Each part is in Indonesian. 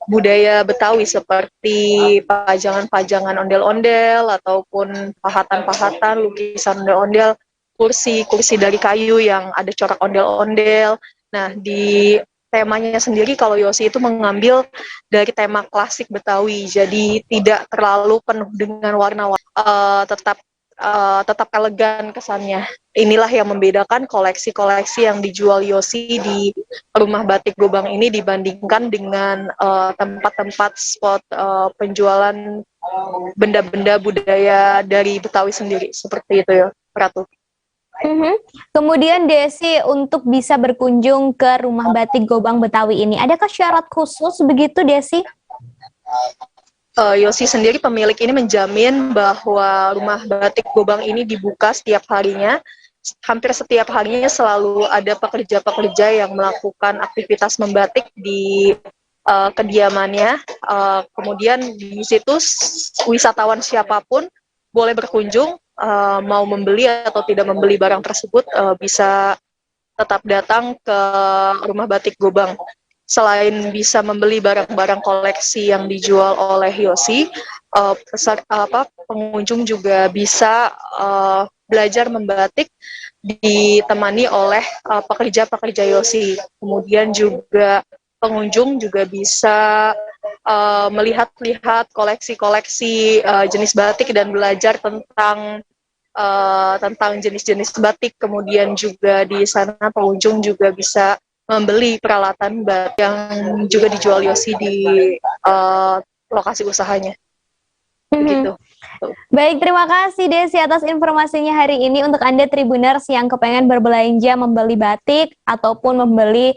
budaya Betawi seperti pajangan-pajangan ondel-ondel ataupun pahatan-pahatan, lukisan ondel-ondel, kursi-kursi dari kayu yang ada corak ondel-ondel. Nah, di temanya sendiri kalau Yosi itu mengambil dari tema klasik Betawi, jadi tidak terlalu penuh dengan warna-warna, tetap elegan kesannya. Inilah yang membedakan koleksi-koleksi yang dijual Yosi di Rumah Batik Gobang ini dibandingkan dengan tempat-tempat spot penjualan benda-benda budaya dari Betawi sendiri, seperti itu ya, Ratu. Kemudian Desi, untuk bisa berkunjung ke Rumah Batik Gobang Betawi ini, adakah syarat khusus begitu Desi? Yosi sendiri pemilik ini menjamin bahwa Rumah Batik Gobang ini dibuka setiap harinya. Hampir setiap harinya selalu ada pekerja-pekerja yang melakukan aktivitas membatik di kediamannya. Kemudian di situ wisatawan siapapun boleh berkunjung, mau membeli atau tidak membeli barang tersebut bisa tetap datang ke Rumah Batik Gobang. Selain bisa membeli barang-barang koleksi yang dijual oleh Yosi, pengunjung juga bisa belajar membatik ditemani oleh pekerja-pekerja Yosi. Kemudian juga pengunjung juga bisa melihat-lihat koleksi-koleksi jenis batik dan belajar tentang jenis-jenis batik. Kemudian juga di sana pengunjung juga bisa membeli peralatan batik yang juga dijual Yosi di lokasi usahanya. Begitu. Baik, terima kasih Desi atas informasinya hari ini. Untuk Anda Tribuners yang kepengen berbelanja membeli batik ataupun membeli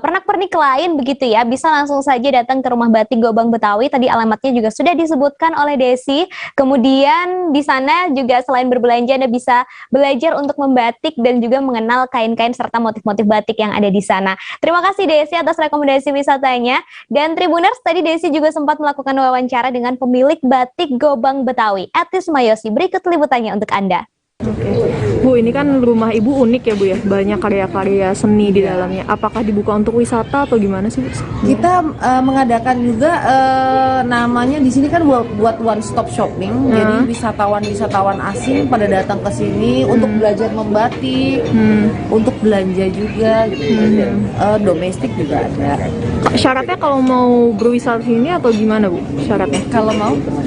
pernak-pernik lain begitu ya, bisa langsung saja datang ke Rumah Batik Gobang Betawi. Tadi alamatnya juga sudah disebutkan oleh Desi. Kemudian di sana juga selain berbelanja Anda bisa belajar untuk membatik dan juga mengenal kain-kain serta motif-motif batik yang ada di sana. Terima kasih Desi atas rekomendasi wisatanya. Dan Tribuners, tadi Desi juga sempat melakukan wawancara dengan pemilik Batik Gobang Betawi, Etis Mayosi. Berikut liputannya untuk Anda. Oke. Bu, ini kan rumah Ibu unik ya Bu ya, banyak karya-karya seni di dalamnya. Apakah dibuka untuk wisata atau gimana sih Bu? Kita mengadakan juga namanya di sini kan buat one stop shopping. Jadi wisatawan asing pada datang ke sini untuk belajar membatik, untuk belanja juga, domestik juga ada. Syaratnya kalau mau berwisata di sini atau gimana Bu? Syaratnya? Kalau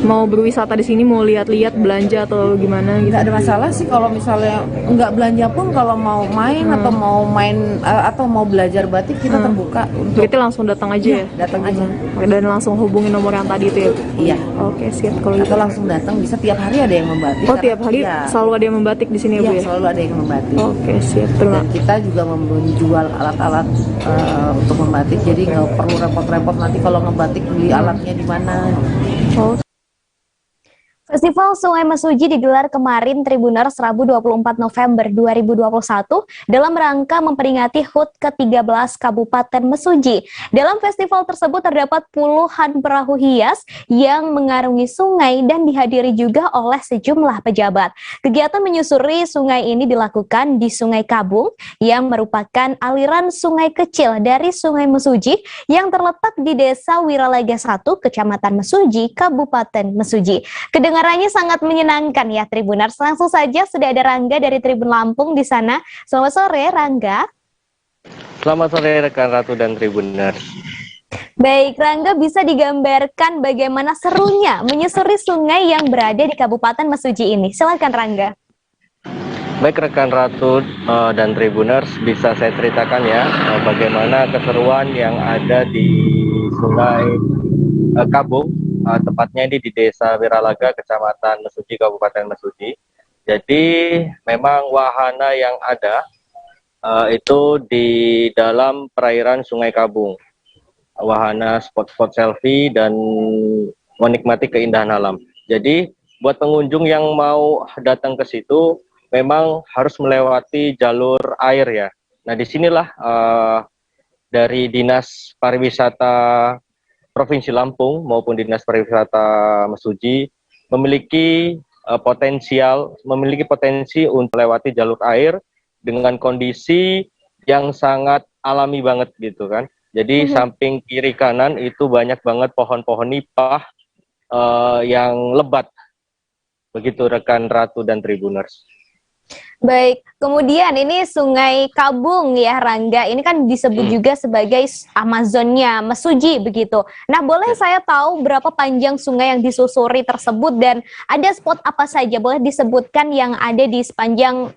mau berwisata di sini, mau lihat-lihat belanja atau gimana gitu? Nggak ada masalah sih kalau misalnya nggak belanja pun, kalau mau main atau mau belajar batik kita terbuka untuk. Berarti langsung datang aja ya? Datang aja. Dan langsung hubungi nomor yang tadi itu ya? Iya. Oke, siap kalau gitu. Atau langsung datang, bisa tiap hari ada yang membatik. Oh, tiap hari selalu ada yang membatik di sini ya Bu ya? Selalu ada yang membatik. Oke, siap. Dan kita juga menjual alat-alat untuk membatik, jadi nggak perlu repot-repot nanti kalau ngebatik beli alatnya di mana. Oh. Festival Sungai Mesuji digelar kemarin Tribuners Rabu 24 November 2021 dalam rangka memperingati HUT ke-13 Kabupaten Mesuji. Dalam festival tersebut terdapat puluhan perahu hias yang mengarungi sungai dan dihadiri juga oleh sejumlah pejabat. Kegiatan menyusuri sungai ini dilakukan di Sungai Kabung yang merupakan aliran sungai kecil dari Sungai Mesuji yang terletak di Desa Wiralaga 1, Kecamatan Mesuji, Kabupaten Mesuji. Kedengarannya sangat menyenangkan ya Tribuners. Langsung saja sudah ada Rangga dari Tribun Lampung di sana. Selamat sore Rangga. Selamat sore rekan Ratu dan Tribuners. Baik Rangga, bisa digambarkan bagaimana serunya menyusuri sungai yang berada di Kabupaten Mesuji ini. Silakan Rangga. Baik rekan Ratu dan Tribuners, bisa saya ceritakan ya bagaimana keseruan yang ada di Sungai Kabung, tepatnya ini di Desa Wiralaga, Kecamatan Mesuji, Kabupaten Mesuji. Jadi memang wahana yang ada itu di dalam perairan Sungai Kabung. Wahana spot-spot selfie dan menikmati keindahan alam. Jadi buat pengunjung yang mau datang ke situ memang harus melewati jalur air ya. Nah disinilah dari Dinas Pariwisata Provinsi Lampung maupun Dinas Pariwisata Mesuji memiliki potensi untuk melewati jalur air dengan kondisi yang sangat alami banget gitu kan. Jadi samping kiri kanan itu banyak banget pohon-pohon nipah yang lebat. Begitu rekan Ratu dan Tribuners. Baik, kemudian ini Sungai Kabung ya Rangga, ini kan disebut juga sebagai Amazonnya Mesuji begitu. Nah, boleh saya tahu berapa panjang sungai yang disusuri tersebut dan ada spot apa saja? Boleh disebutkan yang ada di sepanjang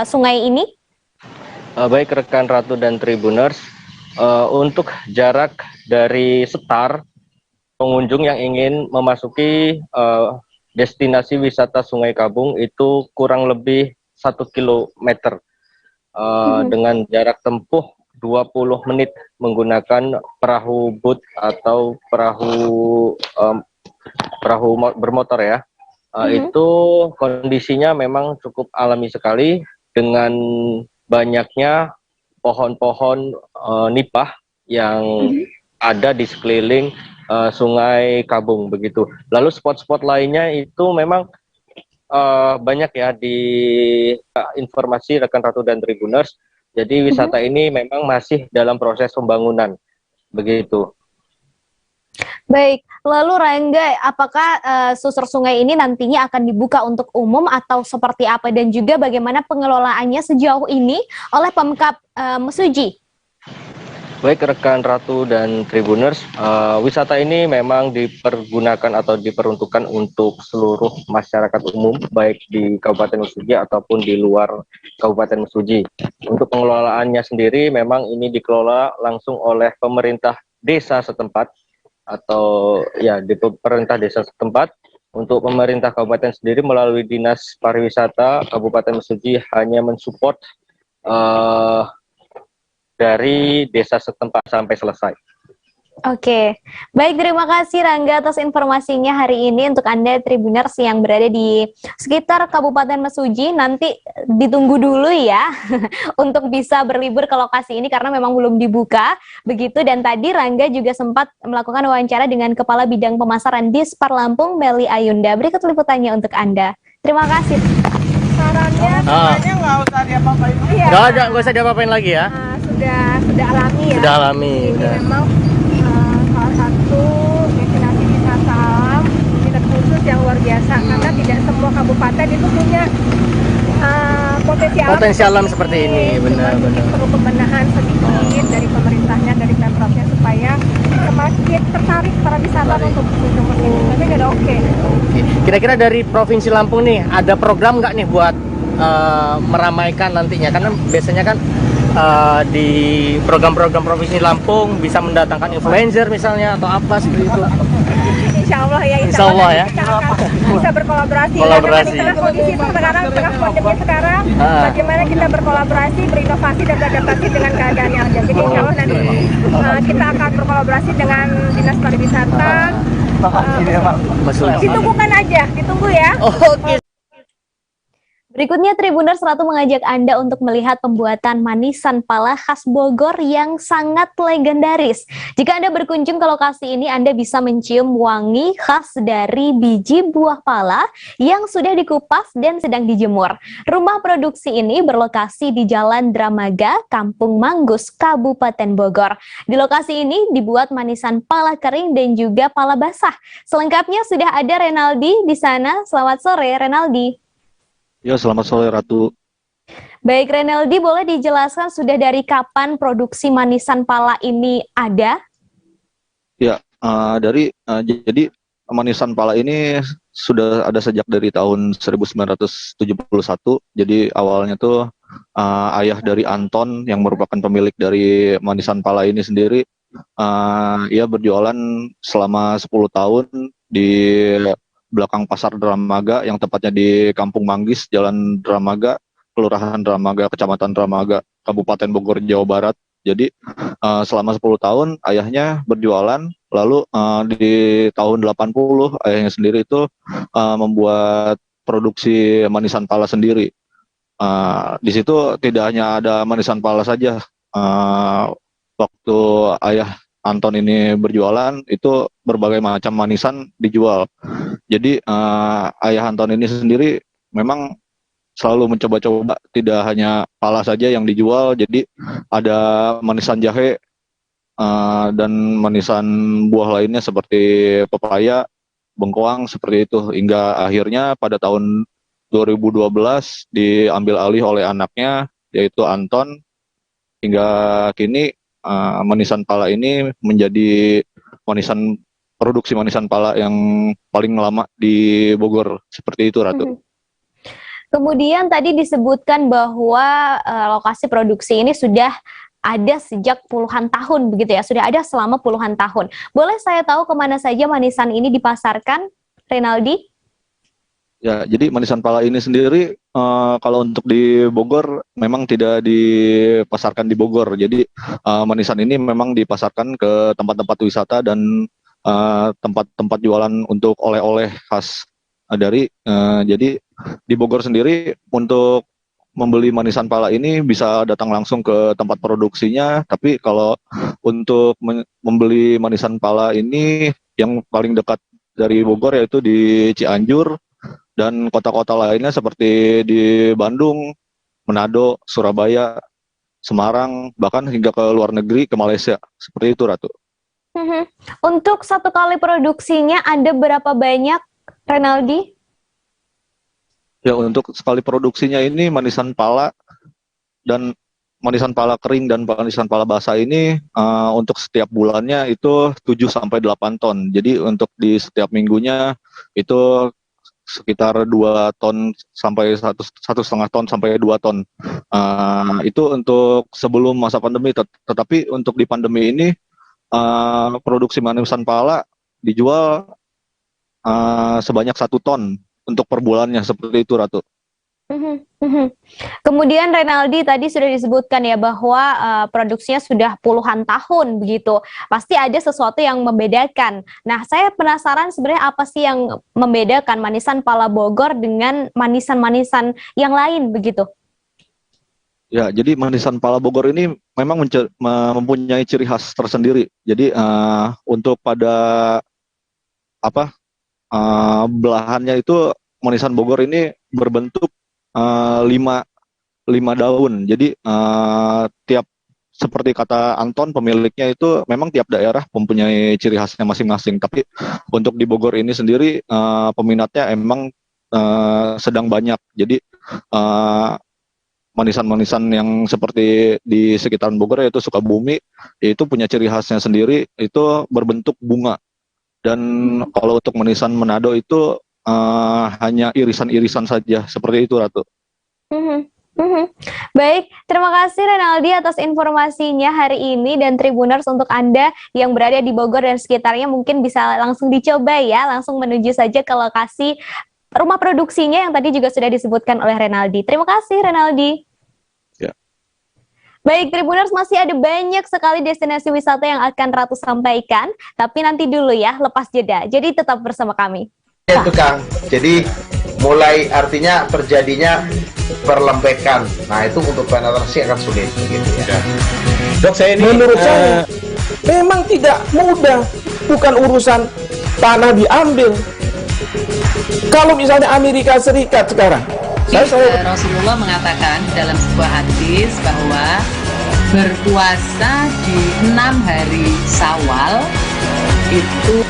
sungai ini? Baik rekan Ratu dan Tribuners, untuk jarak dari Setar, pengunjung yang ingin memasuki destinasi wisata Sungai Kabung itu kurang lebih 1 kilometer dengan jarak tempuh 20 menit menggunakan perahu boat atau perahu bermotor ya. Itu kondisinya memang cukup alami sekali dengan banyaknya pohon-pohon nipah yang ada di sekeliling Sungai Kabung begitu. Lalu spot-spot lainnya itu memang banyak ya di informasi rekan Ratu dan Tribuners. Jadi wisata ini memang masih dalam proses pembangunan begitu. Baik, lalu Rangga, apakah susur sungai ini nantinya akan dibuka untuk umum atau seperti apa dan juga bagaimana pengelolaannya sejauh ini oleh Pemkab Mesuji? Baik rekan Ratu dan Tribuners, wisata ini memang dipergunakan atau diperuntukkan untuk seluruh masyarakat umum, baik di Kabupaten Mesuji ataupun di luar Kabupaten Mesuji. Untuk pengelolaannya sendiri memang ini dikelola langsung oleh pemerintah desa setempat atau ya di pemerintah desa setempat. Untuk pemerintah kabupaten sendiri melalui Dinas Pariwisata Kabupaten Mesuji hanya mensupport dari desa setempat sampai selesai. Oke, baik, terima kasih Rangga atas informasinya hari ini untuk Anda Tribuners yang berada di sekitar Kabupaten Mesuji. Nanti ditunggu dulu ya untuk bisa berlibur ke lokasi ini karena memang belum dibuka begitu. Dan tadi Rangga juga sempat melakukan wawancara dengan Kepala Bidang Pemasaran Dispar Lampung, Meli Ayunda. Berikut liputannya untuk Anda. Terima kasih. Sarannya sebenarnya nggak usah diapa-apain lagi. Nggak usah diapa-apain lagi ya. Sudah alami ya. Sudah alami. Ini memang salah satu destinasi wisata alam minat khusus yang luar biasa karena tidak semua kabupaten itu punya potensi alam seperti ini. Benar-benar. Perlu pembenahan sedikit dari pemerintahnya, dari pemprovnya supaya semakin tertarik para wisatawan untuk berkunjung ke sini. Tapi udah oke. Kira-kira dari Provinsi Lampung nih, ada program nggak nih buat meramaikan nantinya? Karena biasanya kan di program-program Provinsi Lampung bisa mendatangkan influencer misalnya atau apa seperti itu. Insya Allah ya, Insya Allah ya. Kita akan bisa berkolaborasi. Kolaborasi. Karena di tengah kondisi itu sekarang, tengah pandemi sekarang, bagaimana kita berkolaborasi, berinovasi dan beradaptasi dengan keadaan yang ada. Jadi insya Allah nanti kita akan berkolaborasi dengan Dinas Pariwisata. Ditunggukan aja, ditunggu ya. Oke. Berikutnya Tribuners Ratu mengajak Anda untuk melihat pembuatan manisan pala khas Bogor yang sangat legendaris. Jika Anda berkunjung ke lokasi ini, Anda bisa mencium wangi khas dari biji buah pala yang sudah dikupas dan sedang dijemur. Rumah produksi ini berlokasi di Jalan Dramaga, Kampung Manggus, Kabupaten Bogor. Di lokasi ini dibuat manisan pala kering dan juga pala basah. Selengkapnya sudah ada Renaldi di sana. Selamat sore, Renaldi. Ya, selamat sore Ratu. Baik, Renaldi, boleh dijelaskan sudah dari kapan produksi manisan pala ini ada? Ya, jadi manisan pala ini sudah ada sejak dari tahun 1971. Jadi awalnya tuh ayah dari Anton yang merupakan pemilik dari manisan pala ini sendiri, ia berjualan selama 10 tahun di belakang Pasar Dramaga yang tepatnya di Kampung Manggis, Jalan Dramaga, Kelurahan Dramaga, Kecamatan Dramaga, Kabupaten Bogor, Jawa Barat. Jadi selama 10 tahun ayahnya berjualan, lalu di tahun 80 ayahnya sendiri itu membuat produksi manisan pala sendiri. Di situ tidak hanya ada manisan pala saja. Waktu ayah Anton ini berjualan, itu berbagai macam manisan dijual. Jadi ayah Anton ini sendiri memang selalu mencoba-coba, tidak hanya pala saja yang dijual. Jadi ada manisan jahe, dan manisan buah lainnya seperti pepaya, bengkoang seperti itu, hingga akhirnya pada tahun 2012 diambil alih oleh anaknya yaitu Anton. Hingga kini manisan pala ini menjadi produksi manisan pala yang paling lama di Bogor, seperti itu, Ratu. Kemudian tadi disebutkan bahwa lokasi produksi ini sudah ada sejak puluhan tahun begitu ya, sudah ada selama puluhan tahun. Boleh saya tahu kemana saja manisan ini dipasarkan, Renaldi? Ya, jadi manisan pala ini sendiri kalau untuk di Bogor memang tidak dipasarkan di Bogor. Jadi manisan ini memang dipasarkan ke tempat-tempat wisata dan tempat-tempat jualan untuk oleh-oleh khas dari. Jadi di Bogor sendiri untuk membeli manisan pala ini bisa datang langsung ke tempat produksinya. Tapi kalau untuk membeli manisan pala ini yang paling dekat dari Bogor yaitu di Cianjur, dan kota-kota lainnya seperti di Bandung, Manado, Surabaya, Semarang, bahkan hingga ke luar negeri, ke Malaysia. Seperti itu, Ratu. Untuk satu kali produksinya ada berapa banyak, Renaldi? Ya, untuk sekali produksinya ini manisan pala dan manisan pala kering dan manisan pala basah ini untuk setiap bulannya itu 7-8 ton. Jadi untuk di setiap minggunya itu sekitar 2 ton sampai 1,5 ton sampai 2 ton. Itu untuk sebelum masa pandemi. Tetapi untuk di pandemi ini produksi manisan pala dijual sebanyak 1 ton untuk per bulannya, seperti itu, Ratu. Kemudian Renaldi tadi sudah disebutkan ya bahwa produksinya sudah puluhan tahun begitu. Pasti ada sesuatu yang membedakan. Nah, saya penasaran sebenarnya apa sih yang membedakan manisan pala Bogor dengan manisan-manisan yang lain begitu? Ya, jadi manisan pala Bogor ini memang mempunyai ciri khas tersendiri. Jadi untuk pada belahannya itu manisan Bogor ini berbentuk 5 daun. Jadi tiap, seperti kata Anton pemiliknya, itu memang tiap daerah mempunyai ciri khasnya masing-masing. Tapi untuk di Bogor ini sendiri peminatnya emang sedang banyak. Jadi manisan-manisan yang seperti di sekitaran Bogor yaitu Sukabumi, itu punya ciri khasnya sendiri, itu berbentuk bunga. Dan kalau untuk manisan Manado itu hanya irisan-irisan saja, seperti itu, Ratu. Baik, terima kasih Renaldi atas informasinya hari ini, dan Tribuners untuk Anda yang berada di Bogor dan sekitarnya mungkin bisa langsung dicoba ya, langsung menuju saja ke lokasi rumah produksinya yang tadi juga sudah disebutkan oleh Renaldi. Terima kasih Renaldi. Baik, Tribuners, masih ada banyak sekali destinasi wisata yang akan Ratu sampaikan, tapi nanti dulu ya, lepas jeda. Jadi tetap bersama kami. Ya, itu Kang. Jadi mulai artinya terjadinya perlembekan. Nah, itu untuk penetrasi akan sulit gitu ya. Dok, saya ini menurut saya memang tidak mudah. Bukan urusan tanah diambil. Kalau misalnya Amerika Serikat sekarang, Rasulullah mengatakan dalam sebuah hadis bahwa berpuasa di 6 hari Syawal itu.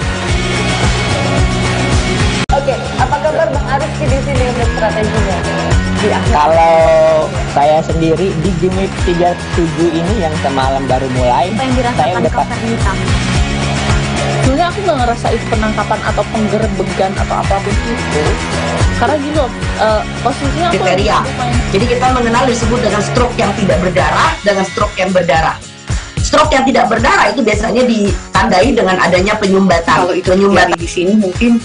Oke, apa kabar Bang Arif di sini untuk strateginya? Kalau saya sendiri di Gimik 37 ini yang semalam baru mulai, apa yang dirasakan Kak Fernita? Sebenarnya aku nggak ngerasa itu penangkapan atau penggerbegan atau apapun itu, karena gini loh, posisinya kriteria. Jadi kita mengenal disebut dengan stroke yang tidak berdarah dengan stroke yang berdarah. Stroke yang tidak berdarah itu biasanya ditandai dengan adanya penyumbatan. Kalau itu penyumbatan di sini mungkin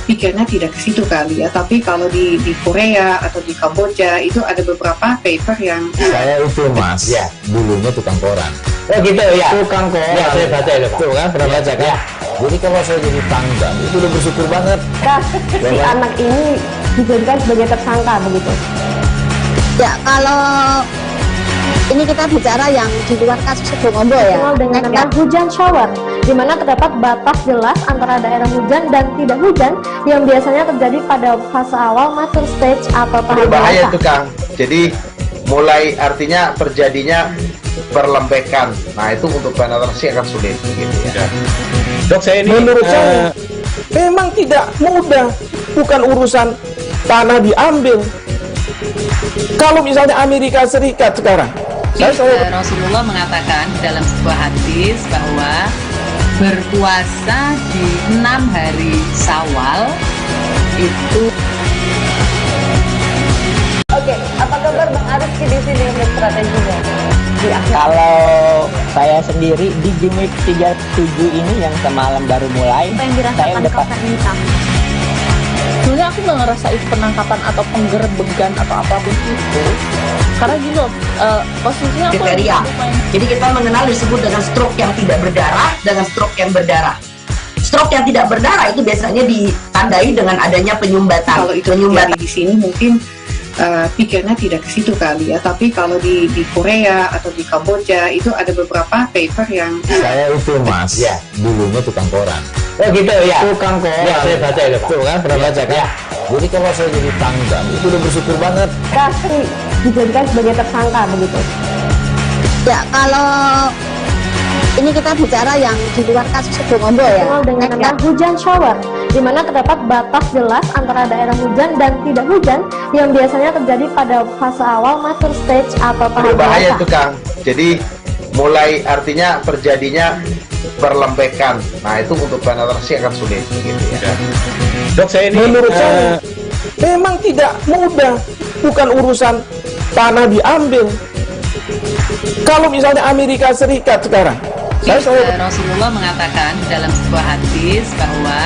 pikirnya tidak ke situ kali ya, tapi kalau di Korea atau di Kamboja itu ada beberapa paper yang saya itu Mas, ya, dulunya tukang koran. Oh gitu ya. Tukang koran. Ya, saya baca ya, Pak. Tuh kan, pernah baca kan? Ya. Jadi kalau saya jadi tanggang itu udah bersyukur banget. Si anak ini dijadikan sebagai tersangka begitu. Ya, kalau ini kita bicara yang di luar kasus Sebongombo ya. Dengan nama hujan shower, di mana terdapat batas jelas antara daerah hujan dan tidak hujan yang biasanya terjadi pada fase awal mature stage atau tahap bahaya itu Kang. Jadi mulai artinya terjadinya perlembekan. Nah itu untuk penetrasi akan sulit gitu ya. Dok, saya ini menurut saya memang tidak mudah, bukan urusan tanah diambil. Kalau misalnya Amerika Serikat sekarang, Rasulullah mengatakan dalam sebuah hadis bahwa berpuasa di 6 hari Syawal itu. Oke, apa kabar Bang Ariski di sini untuk strateginya? Kalau saya sendiri di gimmick 37 ini yang semalam baru mulai, Apa yang saya dirasakan udah Kak Fernita? Sebenarnya aku nggak ngerasain penangkapan atau penggerbegan atau apapun itu, karena gini loh, posisinya aku lagi Kriteria. main. Jadi kita mengenal disebut dengan stroke yang tidak berdarah dengan stroke yang berdarah. Stroke yang tidak berdarah itu biasanya ditandai dengan adanya penyumbatan. Kalau itu terjadi di sini mungkin pikirnya tidak ke situ kali ya, tapi kalau di Korea atau di Kamboja itu ada beberapa paper yang Saya itu mas, ya dulunya tukang koran. Oh gitu ya. Tukang koran. Ya, saya baca itu Pak. Tuh kan, pernah baca kan? Ya. Jadi kalau saya jadi tanggang, itu udah bersyukur banget. Kasih dijadikan sebagai tersangka begitu. Ya, kalau ini kita bicara yang di luar kasus Sebongombo ya. Dikenal dengan nama hujan shower, di mana terdapat batas jelas antara daerah hujan dan tidak hujan yang biasanya terjadi pada fase awal mature stage atau tahap Berbahaya dewasa. itu Kang. Jadi mulai artinya terjadinya perlembekan. Nah itu untuk penetrasi akan sulit gitu ya. Dok, saya ini menurut saya memang tidak mudah, bukan urusan tanah diambil. Kalau misalnya Amerika Serikat sekarang, Rasulullah mengatakan dalam sebuah hadis bahwa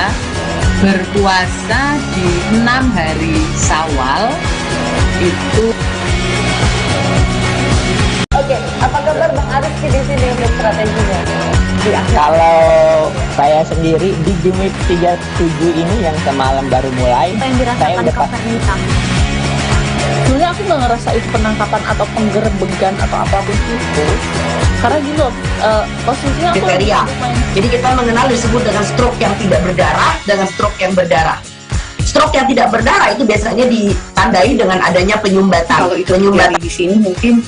berpuasa di 6 hari Syawal itu. Oke, apa kabar Bang Ariski di sini untuk strateginya? Kalau saya sendiri di gimmick 37 ini yang semalam baru mulai, Apa yang saya dirasakan udah Kak Fernita? Sebenarnya aku nggak ngerasain penangkapan atau penggerbegan atau apapun itu, karena gini loh, posisinya aku lagi Kriteria. main. Jadi kita mengenal disebut dengan stroke yang tidak berdarah dengan stroke yang berdarah. Stroke yang tidak berdarah itu biasanya ditandai dengan adanya penyumbatan. kalau itu terjadi di sini mungkin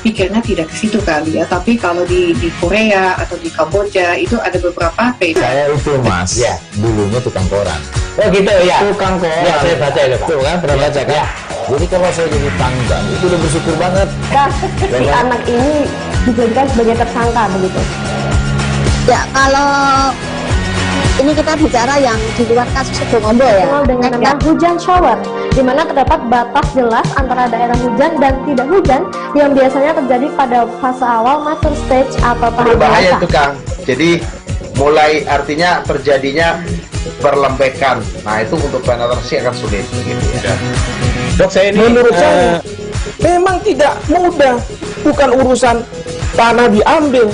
pikirnya tidak ke situ kali ya, tapi kalau di Korea atau di Kamboja itu ada beberapa paper. Saya itu mas, ya dulunya tukang koran. Oh gitu ya. Tukang koran. Ya, saya baca itu Pak. Tuh kan, pernah baca kan? Ya. Jadi kalau saya jadi tanggang, itu udah bersyukur banget. Si anak ini dijadikan sebagai tersangka begitu. Ya, kalau ini kita bicara yang di luar kasus Sebongombo ya. Dikenal dengan nama hujan shower, di mana terdapat batas jelas antara daerah hujan dan tidak hujan yang biasanya terjadi pada fase awal mature stage atau tahap Berbahaya dewasa. itu Kang. Jadi mulai artinya terjadinya perlembekan. Nah itu untuk penetrasi akan sulit gitu ya. Dok, saya ini menurut saya memang tidak mudah, bukan urusan tanah diambil.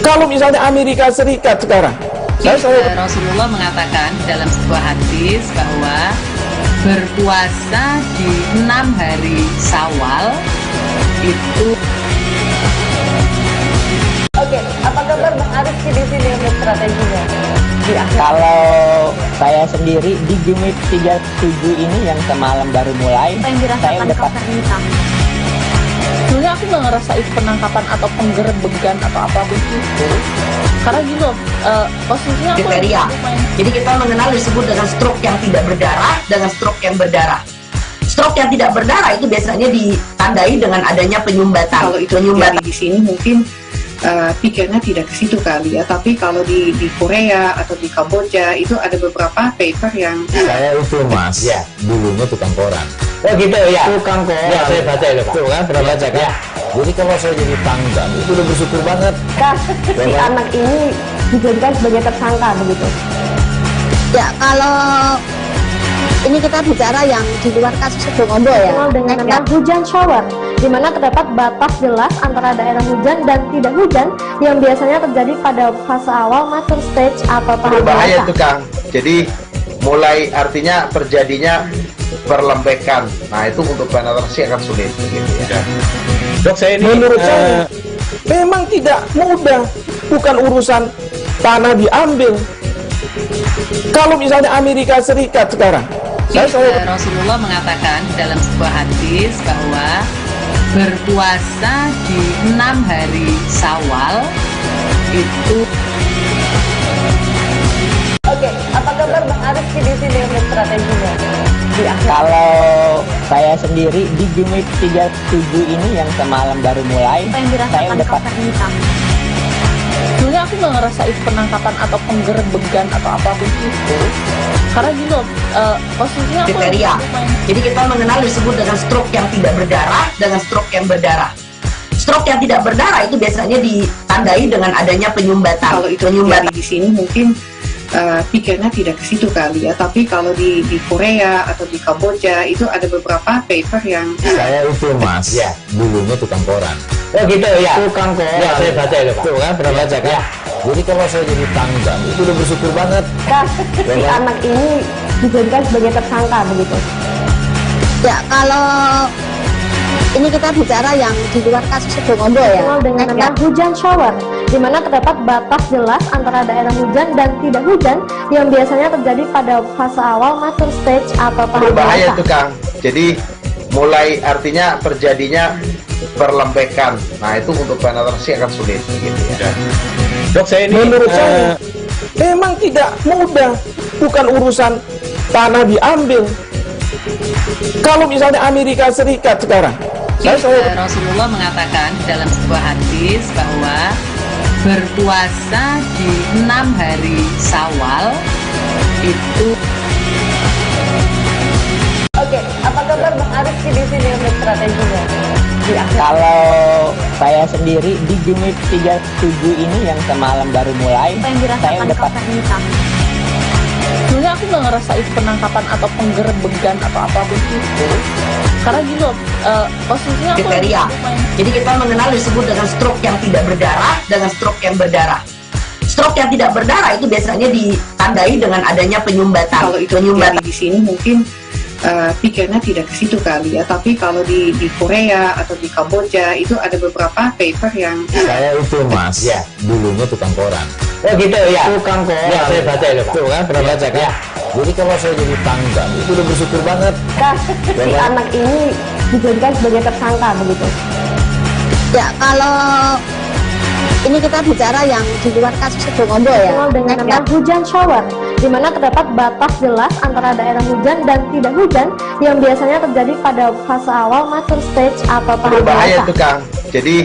Kalau misalnya Amerika Serikat sekarang, Rasulullah mengatakan dalam sebuah hadis bahwa berpuasa di 6 hari Syawal itu. Oke, apa kabar Bang Ariski di sini untuk strateginya? Kalau saya sendiri di gimmick 37 ini yang semalam baru mulai, Apa yang saya dirasakan udah Kak Fernita? Sebenarnya aku nggak ngerasain penangkapan atau penggerbegan atau apapun itu, karena gini loh, posisinya aku lagi Kriteria. main. Jadi kita mengenal disebut dengan stroke yang tidak berdarah dengan stroke yang berdarah. Stroke yang tidak berdarah itu biasanya ditandai dengan adanya penyumbatan. Kalau itu terjadi di sini mungkin pikirnya tidak ke situ kali ya, tapi kalau di Korea atau di Kamboja itu ada beberapa paper yang Saya itu mas, ya dulunya tukang koran. Oh gitu ya. Tukang koran. Ya, saya baca itu Pak. Tuh kan, pernah baca kan? Ya. Jadi kalau saya jadi tanggang, itu udah bersyukur banget. Si anak ini dijadikan sebagai tersangka begitu. Ya, kalau ini kita bicara yang di luar kasus Sebongombo ya. Dikenal dengan nama hujan shower, di mana terdapat batas jelas antara daerah hujan dan tidak hujan yang biasanya terjadi pada fase awal mature stage atau tahap Berbahaya dewasa. itu Kang. Jadi mulai artinya terjadinya perlembekan. Nah itu untuk penetrasi akan sulit gitu ya. Dok, saya ini menurut saya memang tidak mudah, bukan urusan tanah diambil. Kalau misalnya Amerika Serikat sekarang, Rasulullah mengatakan dalam sebuah hadis bahwa berpuasa di 6 hari Syawal itu. Oke, apa kabar Bang Arif di sini untuk strateginya? Kalau saya sendiri di Gimik 37 ini yang semalam baru mulai, Apa yang saya dirasakan udah Kak Fernita? Sebenarnya aku nggak ngerasain penangkapan atau penggerebegan atau apapun itu, karena gini loh, posisinya aku Kriteria. Jadi kita mengenal disebut dengan stroke yang tidak berdarah dengan stroke yang berdarah. Stroke yang tidak berdarah itu biasanya ditandai dengan adanya penyumbatan. Kalau itu terjadi di sini mungkin pikirnya tidak ke situ kali ya, tapi kalau di Korea atau di Kamboja itu ada beberapa paper yang Saya itu mas, ya dulunya tukang koran. Oh gitu ya. Tukang koran. Ya, saya baca itu Pak. Tuh kan, pernah baca kan? Ya. Jadi kalau saya jadi tanggang itu udah bersyukur banget. Kak, si anak ini dijadikan sebagai tersangka begitu. Ya, kalau ini kita bicara yang di luar kasus Sidoarjo ya. Dikenal dengan nama hujan shower, di mana terdapat batas jelas antara daerah hujan dan tidak hujan yang biasanya terjadi pada fase awal mature stage atau tahap Berbahaya dewasa. itu Kang. Jadi mulai artinya terjadinya perlembekan. Nah itu untuk penetrasi akan sulit gitu ya. Dok, saya ini Menurut saya memang tidak mudah, bukan urusan tanah diambil. Kalau misalnya Amerika Serikat sekarang, Rasulullah mengatakan dalam sebuah hadis bahwa berpuasa di 6 hari Syawal itu. Oke, apa kabar Bang Arif di sini untuk strateginya? Kalau saya sendiri di Gimik 37 ini yang semalam baru mulai, Apa yang saya dirasakan udah Kak Fernita? sebenarnya aku nggak ngerasain penangkapan atau penggerebegan atau apapun itu, karena gini loh, posisinya aku Kriteria. Jadi kita mengenal disebut dengan stroke yang tidak berdarah dengan stroke yang berdarah. Stroke yang tidak berdarah itu biasanya ditandai dengan adanya penyumbatan. kalau itu terjadi di sini mungkin pikirnya tidak ke situ kali ya, tapi kalau di Korea atau di Kamboja itu ada beberapa paper yang Saya itu mas, ya dulunya tukang koran. Oh gitu ya. Tukang koran. Ya, saya baca itu Pak. Tuh kan, pernah baca kan? Ya. Jadi kalau saya jadi tanggang itu udah bersyukur banget. Kak, si anak ini dijadikan sebagai tersangka begitu. Ya, kalau ini kita bicara yang di luar kasus Sidoarjo ya. Dikenal dengan nama hujan shower, di mana terdapat batas jelas antara daerah hujan dan tidak hujan yang biasanya terjadi pada fase awal mature stage atau tahap Berbahaya dewasa. itu Kang. Jadi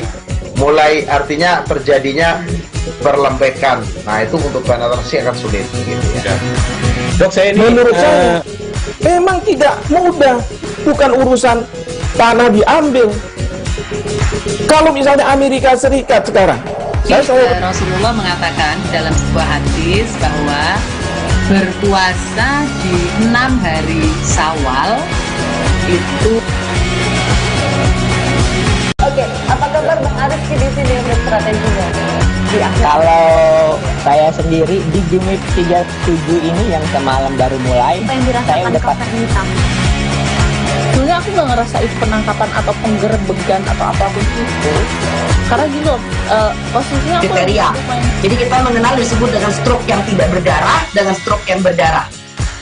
mulai artinya terjadinya perlembekan. Nah itu untuk penetrasi akan sulit gitu ya. Dok, saya ini menurut saya memang tidak mudah, bukan urusan tanah diambil. Kalau misalnya Amerika Serikat sekarang, Rasulullah mengatakan dalam sebuah hadis bahwa berpuasa di 6 hari Syawal itu. Oke, apa kabar Bang Arif di sini untuk strateginya? Kalau saya sendiri di Gimik 37 ini yang semalam baru mulai, Apa yang saya dirasakan udah Kak Fernita? sebenarnya aku nggak ngerasain penangkapan atau penggerebegan atau apapun itu, karena gini loh, posisinya aku Kriteria. Jadi kita mengenal disebut dengan stroke yang tidak berdarah dengan stroke yang berdarah.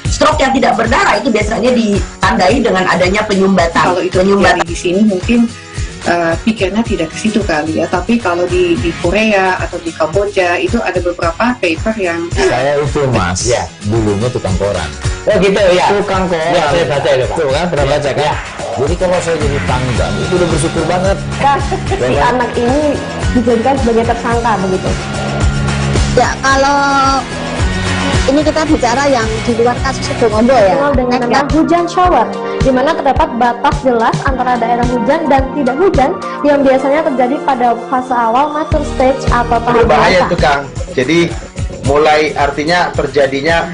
Stroke yang tidak berdarah itu biasanya ditandai dengan adanya penyumbatan. kalau itu terjadi di sini mungkin pikirnya tidak ke situ kali ya, tapi kalau di Korea atau di Kamboja itu ada beberapa paper yang Saya itu mas, ya dulunya tukang koran. Oh gitu ya. Tukang koran. Ya, saya baca itu Pak. Tuh kan, pernah baca kan? Ya. Jadi kalau saya jadi tanggang itu udah bersyukur banget. Kak, si anak ini dijadikan sebagai tersangka begitu. Ya, kalau ini kita bicara yang di luar kasus Sidoarjo ya. Dikenal dengan nama hujan shower, di mana terdapat batas jelas antara daerah hujan dan tidak hujan yang biasanya terjadi pada fase awal mature stage atau tahap Berbahaya dewasa. itu Kang. Jadi mulai artinya terjadinya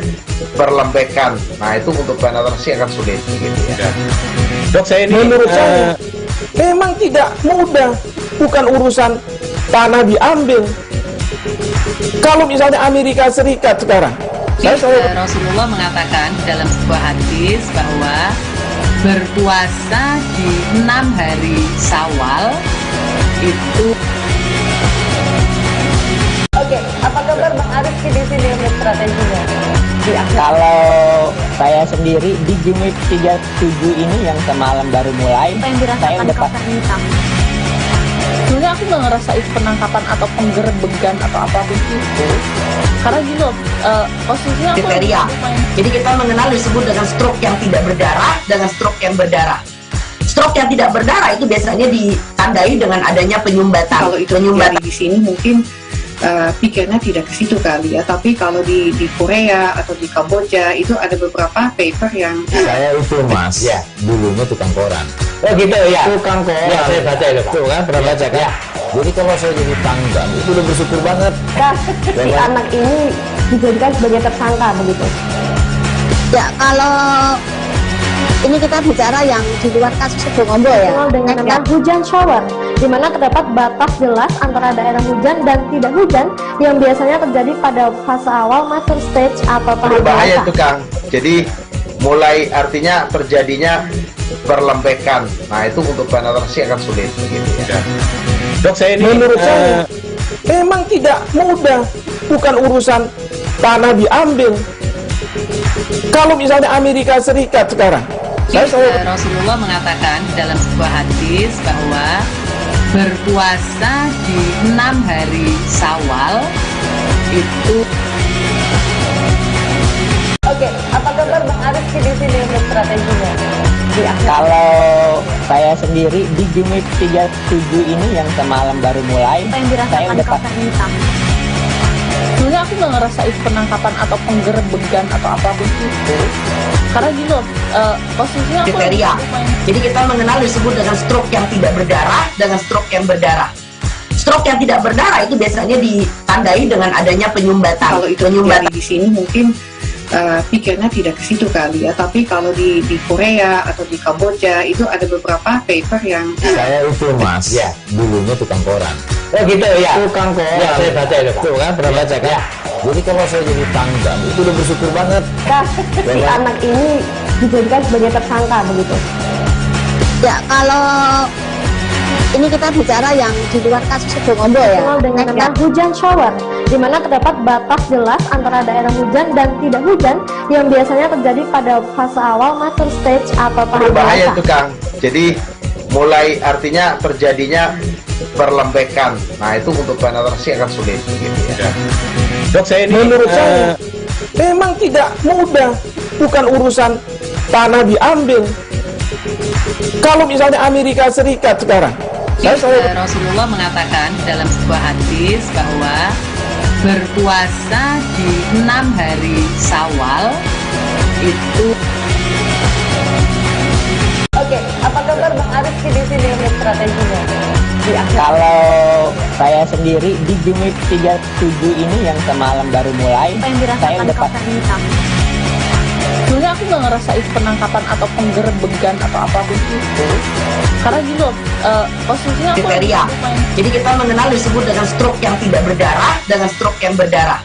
perlembekan. Nah itu untuk penetrasi akan sulit gitu ya. Dok, saya ini menurut saya memang tidak mudah, bukan urusan tanah diambil. Kalau misalnya Amerika Serikat sekarang, Rasulullah mengatakan dalam sebuah hadis bahwa berpuasa di 6 hari Syawal itu. Oke, apa kabar Bang Arif di sini untuk strateginya? Kalau saya sendiri di Gimik 37 ini yang semalam baru mulai. Apa yang dirasakan Kauser Nita? Sebenarnya aku nggak ngerasa itu penangkapan atau penggerebegan atau apapun itu, karena gini loh, posisinya aku kriteria. Jadi kita mengenal disebut dengan stroke yang tidak berdarah dengan stroke yang berdarah. Stroke yang tidak berdarah itu biasanya ditandai dengan adanya penyumbatan. Kalau itu terjadi di sini mungkin pikirnya tidak ke situ kali ya, tapi kalau di Korea atau di Kamboja itu ada beberapa paper yang Saya itu mas, ya dulunya tukang koran. Oh gitu ya. Tukang koran. Ya, saya baca itu Pak. Tuh kan, pernah baca kan? Ya. Jadi kalau saya jadi tanggang itu udah bersyukur banget. Si anak ini dijadikan sebagai tersangka begitu. Ya, kalau ini kita bicara yang di luar kasus Sebongombo ya. Dikenal dengan nama hujan shower, di mana terdapat batas jelas antara daerah hujan dan tidak hujan yang biasanya terjadi pada fase awal master stage atau tahap Berbahaya dewasa. itu Kang. Jadi mulai artinya terjadinya perlembekan. Nah itu untuk penetrasi akan sulit gitu ya. Dok, saya ini Menurut saya memang tidak mudah, bukan urusan tanah diambil. Kalau misalnya Amerika Serikat sekarang, Rasulullah mengatakan dalam sebuah hadis bahwa berpuasa di 6 hari Syawal itu. Oke, apa kabar Bang Arif di sini untuk strateginya? Kalau saya sendiri di Gimik 37 ini yang semalam baru mulai. Apa yang Saya dirasakan udah Kauser Nita? sebenarnya aku nggak ngerasa itu penangkapan atau penggerebegan atau apapun itu, karena gini loh, posisinya aku kriteria. Jadi kita mengenal disebut dengan stroke yang tidak berdarah dengan stroke yang berdarah. Stroke yang tidak berdarah itu biasanya ditandai dengan adanya penyumbatan. kalau itu terjadi di sini mungkin pikirnya tidak ke situ kali ya, tapi kalau di Korea atau di Kamboja itu ada beberapa paper yang Saya itu mas, ya dulunya tukang koran. Oh gitu ya. Tukang koran. Ya, saya baca itu Pak. Tuh kan, pernah baca kan? Ya. Jadi kalau saya jadi tanggang itu udah bersyukur banget. Si anak ini dijadikan sebagai tersangka begitu. Ya, kalau ini kita bicara yang di luar kasus Sebongombo ya. Dikenal dengan nama hujan shower, di mana terdapat batas jelas antara daerah hujan dan tidak hujan yang biasanya terjadi pada fase awal master stage atau tahap Berbahaya dewasa. itu Kang. Jadi mulai artinya terjadinya perlembekan. Nah itu untuk penetrasi akan sulit gitu ya. Dok, saya ini menurut saya memang tidak mudah, bukan urusan tanah diambil. Kalau misalnya Amerika Serikat sekarang, Rasulullah mengatakan dalam sebuah hadis bahwa berpuasa di 6 hari Syawal itu. Oke, apa kabar Bang Arif di sini untuk strateginya? Kalau saya sendiri di Gimik 37 ini yang semalam baru mulai. Apa yang Saya dirasakan udah Kauser Nita? sebenarnya aku nggak ngerasa itu penangkapan atau penggerebegan atau apapun itu, karena gini loh, posisinya aku kriteria. Jadi kita mengenal disebut dengan stroke yang tidak berdarah dengan stroke yang berdarah.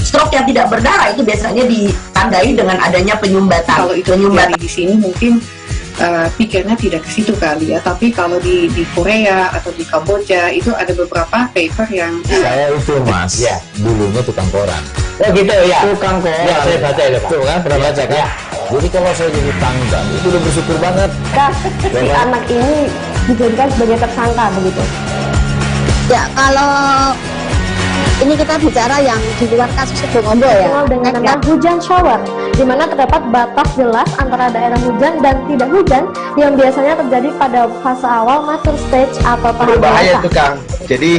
Stroke yang tidak berdarah itu biasanya ditandai dengan adanya penyumbatan. kalau itu terjadi di sini mungkin pikirnya tidak ke situ kali ya, tapi kalau di Korea atau di Kamboja itu ada beberapa paper yang Saya itu mas, ya dulunya tukang koran. Oh gitu ya. Tukang koran. Ya, saya baca itu Pak. Tuh kan, pernah baca kan? Ya. Jadi kalau saya jadi tanggang itu udah bersyukur banget. Si anak ini dijadikan sebagai tersangka begitu. Ya, kalau ini kita bicara yang di luar kasus Sebongombo ya. Dikenal dengan nama hujan shower, di mana terdapat batas jelas antara daerah hujan dan tidak hujan yang biasanya terjadi pada fase awal master stage atau tahap Berbahaya dewasa. itu Kang. Jadi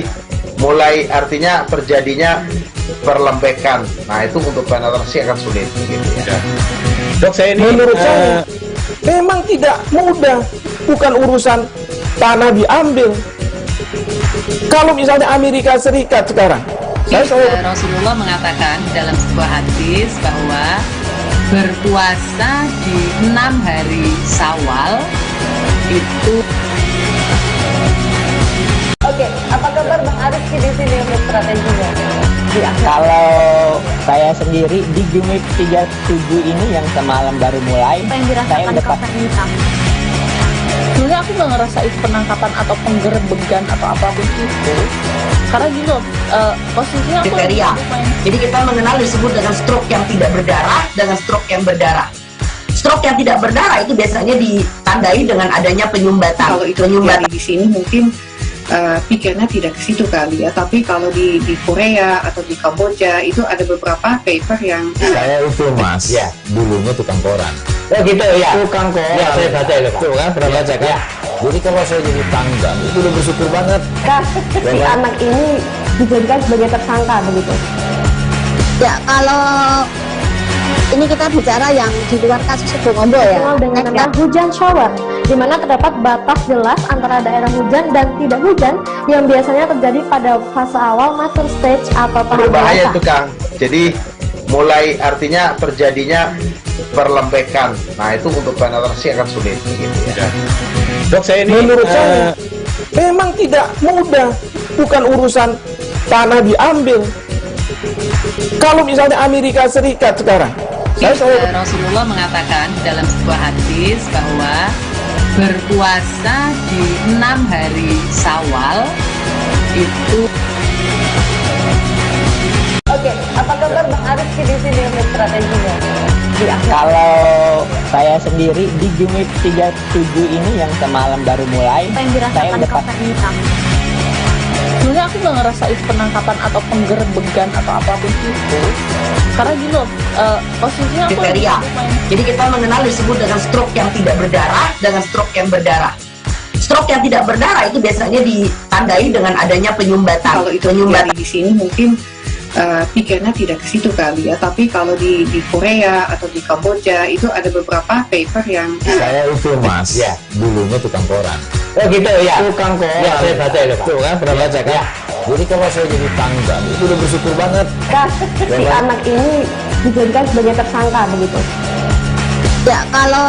mulai artinya terjadinya perlembekan. Nah itu untuk penetrasi akan sulit gitu ya. Dok, saya ini menurut saya memang tidak mudah, bukan urusan tanah diambil. Kalau misalnya Amerika Serikat sekarang, Rasulullah mengatakan dalam sebuah hadis bahwa berpuasa di 6 hari Syawal itu. Oke, apa kabar Bang Arif di sini untuk strateginya? Kalau saya sendiri di Gimik 37 ini yang semalam baru mulai. Apa yang Saya dirasakan udah Kauser Nita? sebenarnya aku nggak ngerasa itu penangkapan atau penggerebegan atau apapun itu, karena gini loh, posisinya aku kriteria. Jadi kita mengenal disebut dengan stroke yang tidak berdarah dengan stroke yang berdarah. Stroke yang tidak berdarah itu biasanya ditandai dengan adanya penyumbatan. Kalau itu terjadi di sini mungkin pikirnya tidak ke situ kali ya, tapi kalau di Korea atau di Kamboja itu ada beberapa paper yang Saya itu mas, ya dulunya tukang koran. Oh gitu ya. Tukang koran. Ya, saya baca itu Pak. Tuh kan, pernah baca kan? Jadi kalau saya jadi tanggang itu udah bersyukur banget. Si anak ini dijadikan sebagai tersangka begitu. Ya, kalau ini kita bicara yang di luar kasus Sibolombo ya. Dikenal dengan nama hujan shower, di mana terdapat batas jelas antara daerah hujan dan tidak hujan yang biasanya terjadi pada fase awal mature stage atau tahap Berbahaya dewasa. itu Kang. Jadi mulai artinya terjadinya perlembekan. Nah itu untuk penetrasi akan sulit gitu ya. Dok, saya ini Menurut saya memang tidak mudah, bukan urusan tanah diambil. Kalau misalnya Amerika Serikat sekarang, Rasulullah mengatakan dalam sebuah hadis bahwa berpuasa di 6 hari Syawal itu. Oke, apa kabar Bang Arif di sini untuk strateginya? Kalau saya sendiri di Gimik 37 ini yang semalam baru mulai, Apa yang saya dirasakan udah Kak Fernita? Sebenarnya aku nggak ngerasain penangkapan atau penggerbegan atau apapun itu, karena gini loh, posisinya aku Kriteria. Jadi kita mengenal disebut dengan stroke yang tidak berdarah dengan stroke yang berdarah. Stroke yang tidak berdarah itu biasanya ditandai dengan adanya penyumbatan. kalau itu terjadi di sini mungkin pikirnya tidak ke situ kali ya, tapi kalau di Korea atau di Kamboja itu ada beberapa paper yang Saya itu mas, ya dulunya tukang koran. Oh gitu ya. Tukang koran. Ya, saya baca itu Pak. Tuh kan, pernah baca kan? Jadi kalau saya jadi tanggang itu udah bersyukur banget. Si anak ini dijadikan sebagai tersangka begitu. Ya, kalau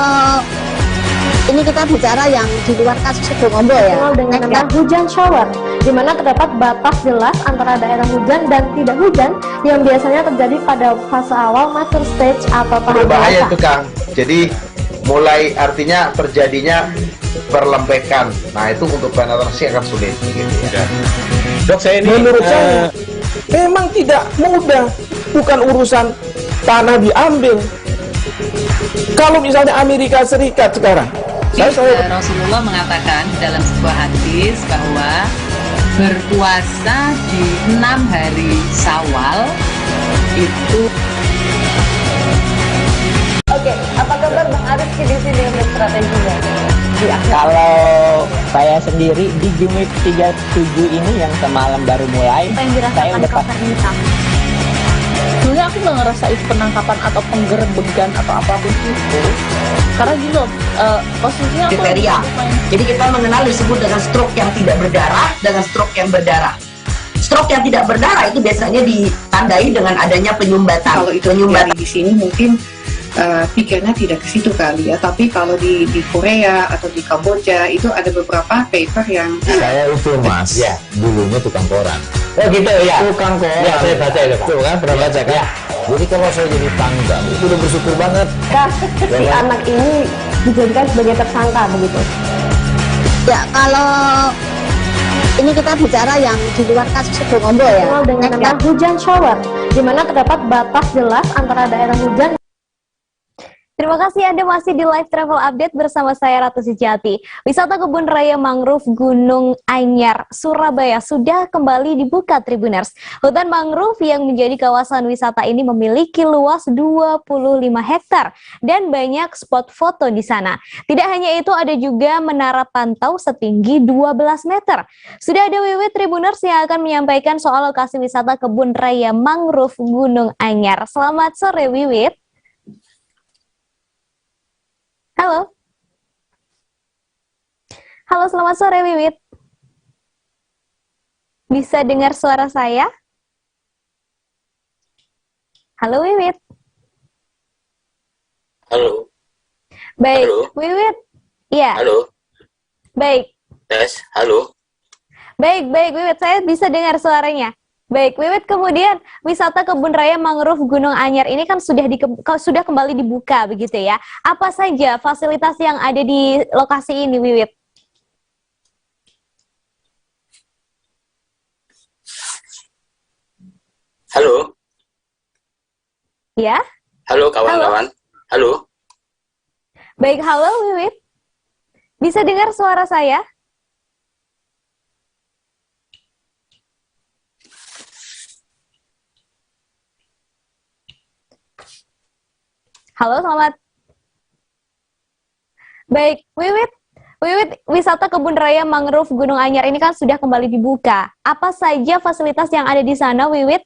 ini kita bicara yang di luar kasus Sibolombo ya. Dikenal dengan nama hujan shower, di mana terdapat batas jelas antara daerah hujan dan tidak hujan yang biasanya terjadi pada fase awal mature stage atau tahap Berbahaya dewasa. itu Kang. Jadi mulai artinya terjadinya perlembekan. Nah itu untuk penetrasi akan sulit gitu ya. Dok, saya ini menurut saya memang tidak mudah, bukan urusan tanah diambil. Kalau misalnya Amerika Serikat sekarang, Rasulullah mengatakan dalam sebuah hadis bahwa berpuasa di 6 hari Syawal itu. Oke, apa kabar Bang Arif di sini untuk strateginya? Kalau saya sendiri di Gimik 37 ini yang semalam baru mulai, Apa yang saya dirasakan udah Kak Fernita? Sebenarnya aku nggak ngerasain penangkapan atau penggerbegan atau apapun itu, karena gini loh, posisinya aku Kriteria. Jadi kita mengenal disebut dengan stroke yang tidak berdarah dengan stroke yang berdarah. Stroke yang tidak berdarah itu biasanya ditandai dengan adanya penyumbatan. kalau itu terjadi di sini mungkin pikirnya tidak ke situ kali ya, tapi kalau di Korea atau di Kamboja itu ada beberapa paper yang Saya itu mas, ya dulunya tukang koran. Oh gitu ya. Tukang koran. Ya, saya baca itu Pak. Tuh kan, pernah baca kan? Jadi kalau saya jadi tanggang itu udah bersyukur banget. Si anak ini dijadikan sebagai tersangka begitu. Ya, kalau ini kita bicara yang di luar kasus Sibolombo ya. Dikenal dengan nama hujan shower, di mana terdapat batas jelas antara daerah hujan. Terima kasih Anda masih di Live Travel Update bersama saya Ratu Sejati. Wisata Kebun Raya Mangrove Gunung Anyar, Surabaya sudah kembali dibuka Tribuners. Hutan mangrove yang menjadi kawasan wisata ini memiliki luas 25 hektar dan banyak spot foto di sana. Tidak hanya itu, ada juga menara pantau setinggi 12 meter. Sudah ada Wiwit Tribuners yang akan menyampaikan soal lokasi wisata Kebun Raya Mangrove Gunung Anyar. Selamat sore Wiwit. Halo. Halo, selamat sore Wiwit. Bisa dengar suara saya? Halo Wiwit. Halo. Baik, Halo. Wiwit. Iya. Halo. Baik. Tes. Halo. Baik, Wiwit. Saya bisa dengar suaranya. Baik, Wiwit, kemudian wisata Kebun Raya Mangrove Gunung Anyar ini kan sudah kembali dibuka begitu ya. Apa saja fasilitas yang ada di lokasi ini, Wiwit? Halo. Ya? Halo kawan-kawan. Halo. Baik, halo Wiwit. Bisa dengar suara saya? Halo, selamat. Baik, Wiwit, wisata Kebun Raya Mangrove Gunung Anyar ini kan sudah kembali dibuka. Apa saja fasilitas yang ada di sana, Wiwit?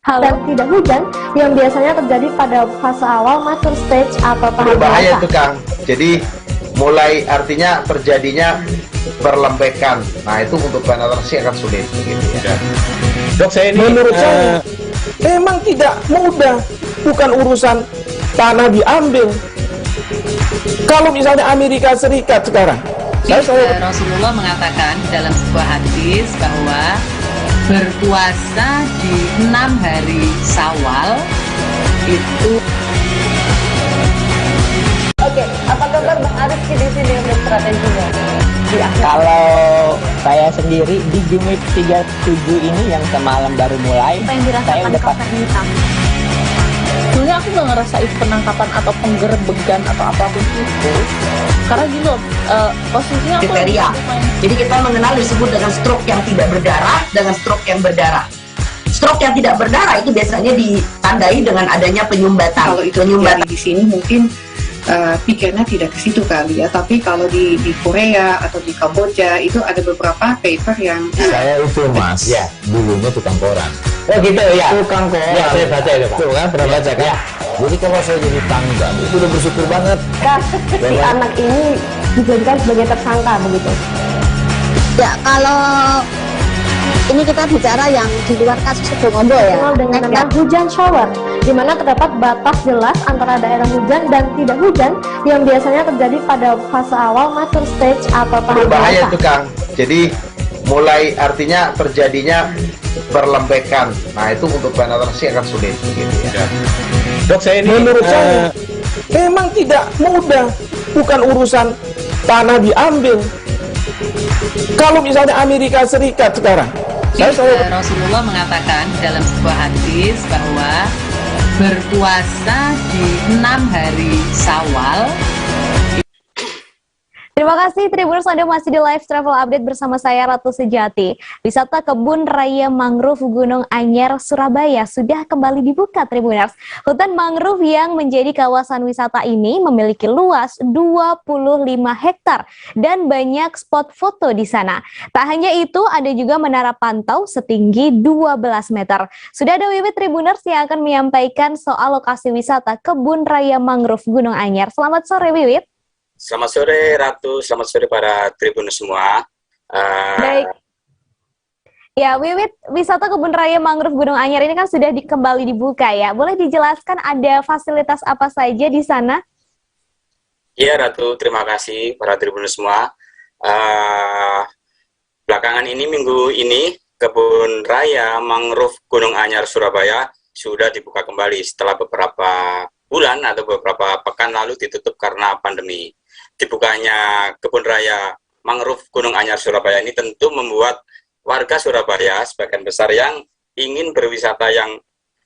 Dan tidak hujan yang biasanya terjadi pada fase awal mature stage atau tahap Berbahaya dewasa. itu Kang. Jadi mulai artinya terjadinya perlembekan. Nah itu untuk penetrasi akan sulit. Gitu, ya. Dok, saya ini menurut saya memang tidak mudah, bukan urusan tanah diambil. Kalau misalnya Amerika Serikat sekarang, Rasulullah mengatakan dalam sebuah hadis bahwa berpuasa di 6 hari Syawal itu. Oke, apa kabar Bang Arif di sini untuk strateginya? Kalau saya sendiri di Gimik 37 ini yang semalam baru mulai, Apa yang saya dirasakan udah Kak Fernita? Sebenarnya aku nggak ngerasain penangkapan atau penggerbegan atau apapun itu, karena gini loh, posisinya aku Kriteria. Jadi kita mengenal disebut dengan stroke yang tidak berdarah dengan stroke yang berdarah. Stroke yang tidak berdarah itu biasanya ditandai dengan adanya penyumbatan. Kalau itu terjadi di sini mungkin pikirnya tidak ke situ kali ya, tapi kalau di Korea atau di Kamboja itu ada beberapa paper yang Saya itu Mas, dulunya tukang koran. Oh gitu ya. Tukang koran. Ya, saya baca itu Pak. Tuh kan, pernah baca kan? Jadi kalau saya jadi tanggal, itu udah bersyukur banget. Si anak ini dijadikan sebagai tersangka begitu. Ya, kalau ini kita bicara yang di luar kasus Sebongombo ya. Dikenal dengan nama hujan shower, di mana terdapat batas jelas antara daerah hujan dan tidak hujan yang biasanya terjadi pada fase awal mature stage atau tahap Berbahaya dewasa. itu Kang. Jadi mulai artinya terjadinya perlembekan. Nah itu untuk penetrasi akan sulit. Gitu, ya. Dok, saya ini menurut saya memang tidak mudah, bukan urusan tanah diambil. Kalau misalnya Amerika Serikat sekarang, Rasulullah mengatakan dalam sebuah hadis bahwa berpuasa di 6 hari Syawal. Terima kasih Tribuners, Anda masih di live travel update bersama saya Ratu Sejati. Wisata Kebun Raya Mangrove Gunung Anyar Surabaya sudah kembali dibuka Tribuners. Hutan mangrove yang menjadi kawasan wisata ini memiliki luas 25 hektar dan banyak spot foto di sana. Tak hanya itu, ada juga menara pantau setinggi 12 meter. Sudah ada Wiwit Tribuners yang akan menyampaikan soal lokasi wisata Kebun Raya Mangrove Gunung Anyar. Selamat sore Wiwit. Selamat sore Ratu, selamat sore para Tribuners semua. Baik. Ya, Wiwit, wisata Kebun Raya Mangrove Gunung Anyar ini kan sudah kembali dibuka ya. Boleh dijelaskan ada fasilitas apa saja di sana? Iya Ratu, terima kasih para Tribuners semua. Belakangan ini, minggu ini, Kebun Raya Mangrove Gunung Anyar Surabaya sudah dibuka kembali setelah beberapa bulan atau beberapa pekan lalu ditutup karena pandemi. Dibukanya Kebun Raya Mangrove Gunung Anyar Surabaya ini tentu membuat warga Surabaya sebagian besar yang ingin berwisata yang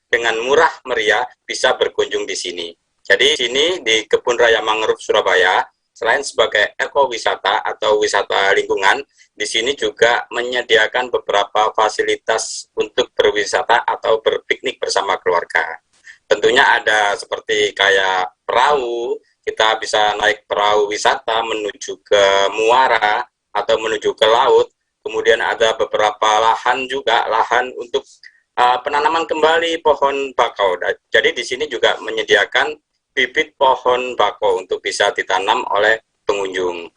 dengan murah meriah bisa berkunjung di sini. Jadi di sini di Kebun Raya Mangrove Surabaya selain sebagai ekowisata atau wisata lingkungan, di sini juga menyediakan beberapa fasilitas untuk berwisata atau berpiknik bersama keluarga. Tentunya ada seperti kayak perahu, kita bisa naik perahu wisata menuju ke muara atau menuju ke laut. Kemudian ada beberapa lahan juga, lahan untuk penanaman kembali pohon bakau. Jadi di sini juga menyediakan bibit pohon bakau untuk bisa ditanam oleh pengunjung.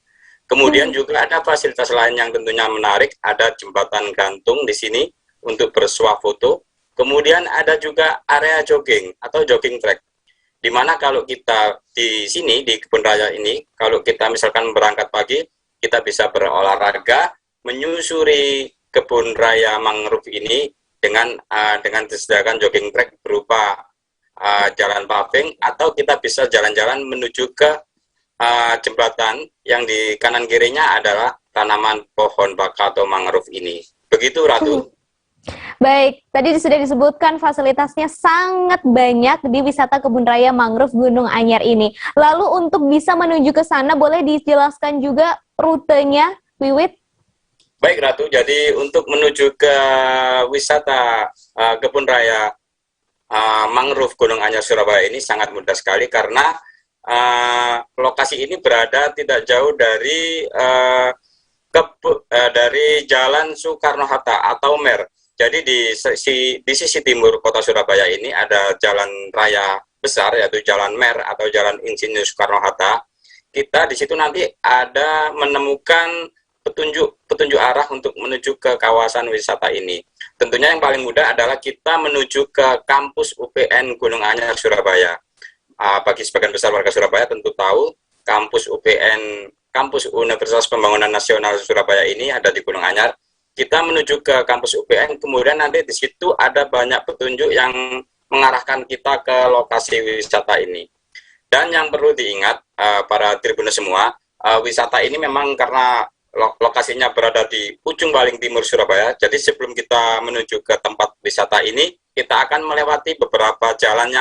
Kemudian juga ada fasilitas lain yang tentunya menarik, ada jembatan gantung di sini untuk bersuah foto. Kemudian ada juga area jogging atau jogging track, di mana kalau kita di sini, di Kebun Raya ini, kalau kita misalkan berangkat pagi, kita bisa berolahraga, menyusuri Kebun Raya Mangrove ini dengan disediakan jogging track berupa jalan paving, atau kita bisa jalan-jalan menuju ke jembatan yang di kanan kirinya adalah tanaman pohon baka atau mangrove ini. Begitu Ratu. Baik, tadi sudah disebutkan fasilitasnya sangat banyak di wisata kebun raya mangrove Gunung Anyar ini. Lalu untuk bisa menuju ke sana boleh dijelaskan juga rutenya, Wiwit? Baik Ratu, jadi untuk menuju ke wisata kebun raya mangrove Gunung Anyar Surabaya ini sangat mudah sekali karena lokasi ini berada tidak jauh dari Jalan Soekarno-Hatta atau MER. Jadi di sisi timur kota Surabaya ini ada jalan raya besar yaitu Jalan MER atau Jalan Insinyur Soekarno-Hatta. Kita di situ nanti ada menemukan petunjuk arah untuk menuju ke kawasan wisata ini. Tentunya yang paling mudah adalah kita menuju ke kampus UPN Gunung Anyar Surabaya. Bagi sebagian besar warga Surabaya tentu tahu kampus UPN, kampus Universitas Pembangunan Nasional Surabaya ini ada di Gunung Anyar. Kita menuju ke kampus UPN, kemudian nanti di situ ada banyak petunjuk yang mengarahkan kita ke lokasi wisata ini. Dan yang perlu diingat para Tribuners semua, wisata ini memang karena lokasinya berada di ujung paling timur Surabaya, jadi sebelum kita menuju ke tempat wisata ini, kita akan melewati beberapa jalan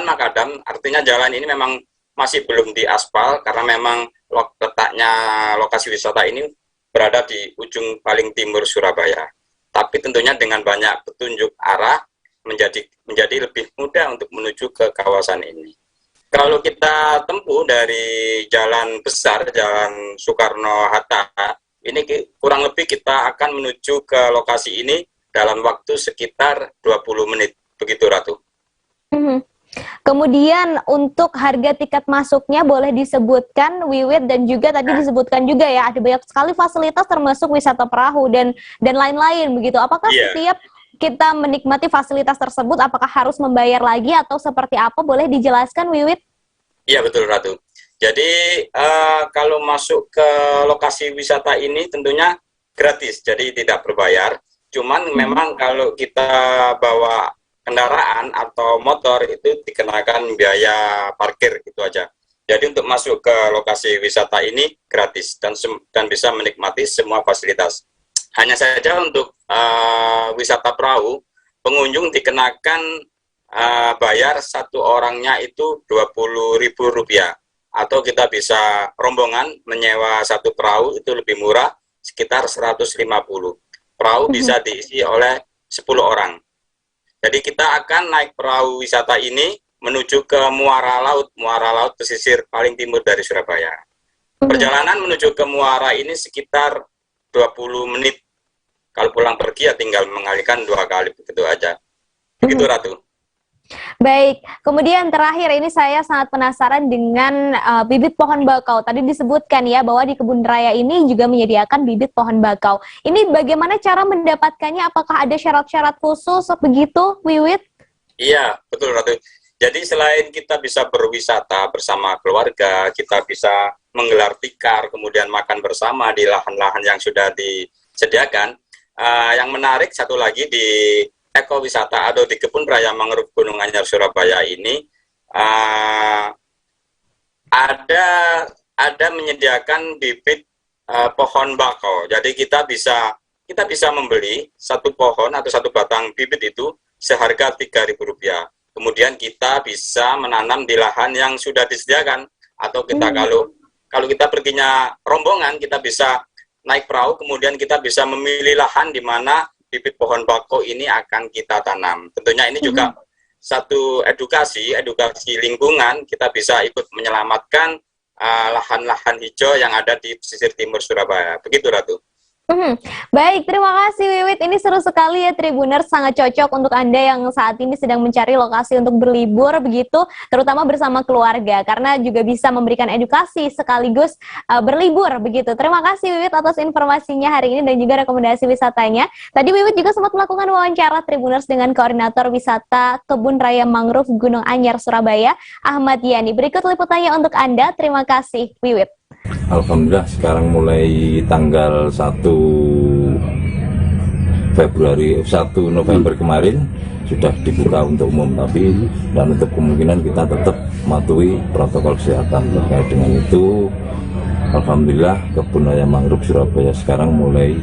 makadam, artinya jalan ini memang masih belum diaspal karena memang letaknya lokasi wisata ini berada di ujung paling timur Surabaya. Tapi tentunya dengan banyak petunjuk arah menjadi lebih mudah untuk menuju ke kawasan ini. Kalau kita tempuh dari jalan besar, Jalan Soekarno-Hatta, ini kurang lebih kita akan menuju ke lokasi ini dalam waktu sekitar 20 menit. Begitu Ratu. Kemudian untuk harga tiket masuknya boleh disebutkan, Wiwit, dan juga tadi disebutkan juga ya ada banyak sekali fasilitas termasuk wisata perahu dan lain-lain begitu. Apakah setiap kita menikmati fasilitas tersebut apakah harus membayar lagi atau seperti apa? Boleh dijelaskan, Wiwit? Iya betul Ratu. Jadi kalau masuk ke lokasi wisata ini tentunya gratis, jadi tidak berbayar. Cuman memang kalau kita bawa kendaraan atau motor itu dikenakan biaya parkir gitu aja. Jadi untuk masuk ke lokasi wisata ini gratis dan bisa menikmati semua fasilitas. Hanya saja untuk wisata perahu, pengunjung dikenakan bayar satu orangnya itu Rp20.000 atau kita bisa rombongan menyewa satu perahu itu lebih murah sekitar 150. Perahu bisa diisi oleh 10 orang. Jadi kita akan naik perahu wisata ini menuju ke Muara Laut pesisir paling timur dari Surabaya. Perjalanan menuju ke Muara ini sekitar 20 menit. Kalau pulang pergi ya tinggal mengalihkan 2 kali, begitu aja. Begitu Ratu. Baik, kemudian terakhir ini saya sangat penasaran dengan bibit pohon bakau. Tadi disebutkan ya bahwa di kebun raya ini juga menyediakan bibit pohon bakau. Ini bagaimana cara mendapatkannya? Apakah ada syarat-syarat khusus begitu, Wiwit? Iya, betul Ratu. Jadi selain kita bisa berwisata bersama keluarga, kita bisa menggelar tikar, kemudian makan bersama di lahan-lahan yang sudah disediakan. Yang menarik satu lagi di ekowisata atau di kebun raya mangrove Gunung Anyar Surabaya ini ada menyediakan bibit pohon bakau. Jadi kita bisa membeli satu pohon atau satu batang bibit itu seharga Rp3.000. Kemudian kita bisa menanam di lahan yang sudah disediakan atau kita kalau kita perginya rombongan kita bisa naik perahu, kemudian kita bisa memilih lahan di mana bibit pohon bakau ini akan kita tanam. Tentunya ini juga satu edukasi lingkungan, kita bisa ikut menyelamatkan lahan-lahan hijau yang ada di pesisir timur Surabaya. Begitu Ratu. Baik, terima kasih Wiwit. Ini seru sekali ya Tribuners, sangat cocok untuk Anda yang saat ini sedang mencari lokasi untuk berlibur begitu, terutama bersama keluarga, karena juga bisa memberikan edukasi sekaligus berlibur begitu. Terima kasih Wiwit atas informasinya hari ini dan juga rekomendasi wisatanya. Tadi Wiwit juga sempat melakukan wawancara Tribuners dengan Koordinator Wisata Kebun Raya Mangrove Gunung Anyar Surabaya, Ahmad Yani. Berikut liputannya untuk Anda. Terima kasih Wiwit. Alhamdulillah sekarang mulai tanggal 1 November kemarin sudah dibuka untuk umum, tapi dan untuk kemungkinan kita tetap mematuhi protokol kesehatan. Terkait dengan itu Alhamdulillah kebun raya mangrove Surabaya sekarang mulai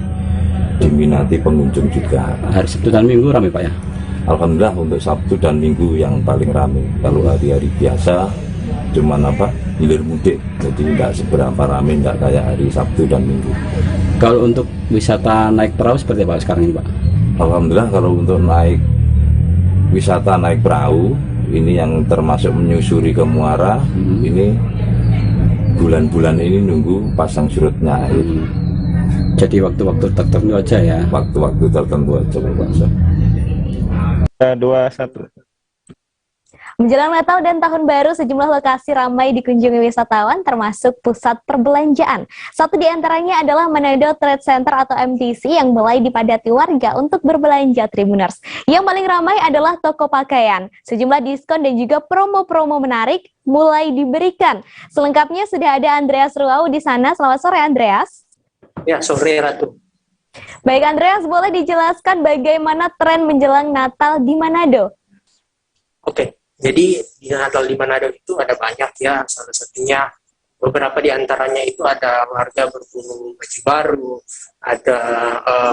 diminati pengunjung juga. Hari Sabtu dan Minggu ramai Pak ya? Alhamdulillah untuk Sabtu dan Minggu yang paling ramai. Kalau hari-hari biasa cuman hilir mudik, jadi nggak seberapa ramai, nggak kayak hari Sabtu dan Minggu. Kalau untuk wisata naik perahu seperti apa sekarang ini Pak? Alhamdulillah kalau untuk wisata naik perahu ini yang termasuk menyusuri ke muara, ini bulan-bulan ini nunggu pasang surutnya air. Jadi waktu-waktu tertentu aja ya? Waktu-waktu tertentu aja Pak. 21. Menjelang Natal dan Tahun Baru, sejumlah lokasi ramai dikunjungi wisatawan, termasuk pusat perbelanjaan. Satu di antaranya adalah Manado Trade Center atau MTC yang mulai dipadati warga untuk berbelanja Tribuners. Yang paling ramai adalah toko pakaian. Sejumlah diskon dan juga promo-promo menarik mulai diberikan. Selengkapnya sudah ada Andreas Ruau di sana. Selamat sore, Andreas. Ya, sore Ratu. Baik, Andreas, boleh dijelaskan bagaimana tren menjelang Natal di Manado? Oke. Jadi di Natal di Manado itu ada banyak ya, salah satunya beberapa di antaranya itu ada warga berburu baju baru, ada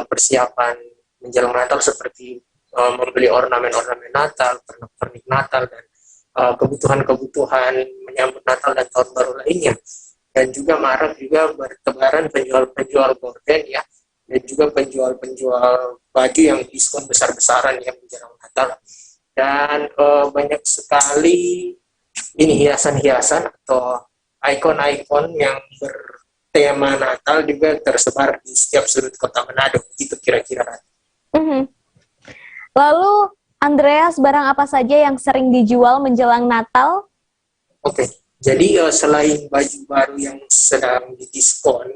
persiapan menjelang Natal seperti membeli ornamen-ornamen Natal, pernak-pernik Natal, dan kebutuhan-kebutuhan menyambut Natal dan Tahun Baru lainnya. Dan juga marak juga bertebaran penjual-penjual gorden ya, dan juga penjual-penjual baju yang diskon besar-besaran yang menjelang Natal. Dan banyak sekali ini hiasan-hiasan atau ikon-ikon yang bertema Natal juga tersebar di setiap sudut kota Manado, gitu kira-kira. Lalu Andreas, barang apa saja yang sering dijual menjelang Natal? Oke, jadi selain baju baru yang sedang didiskon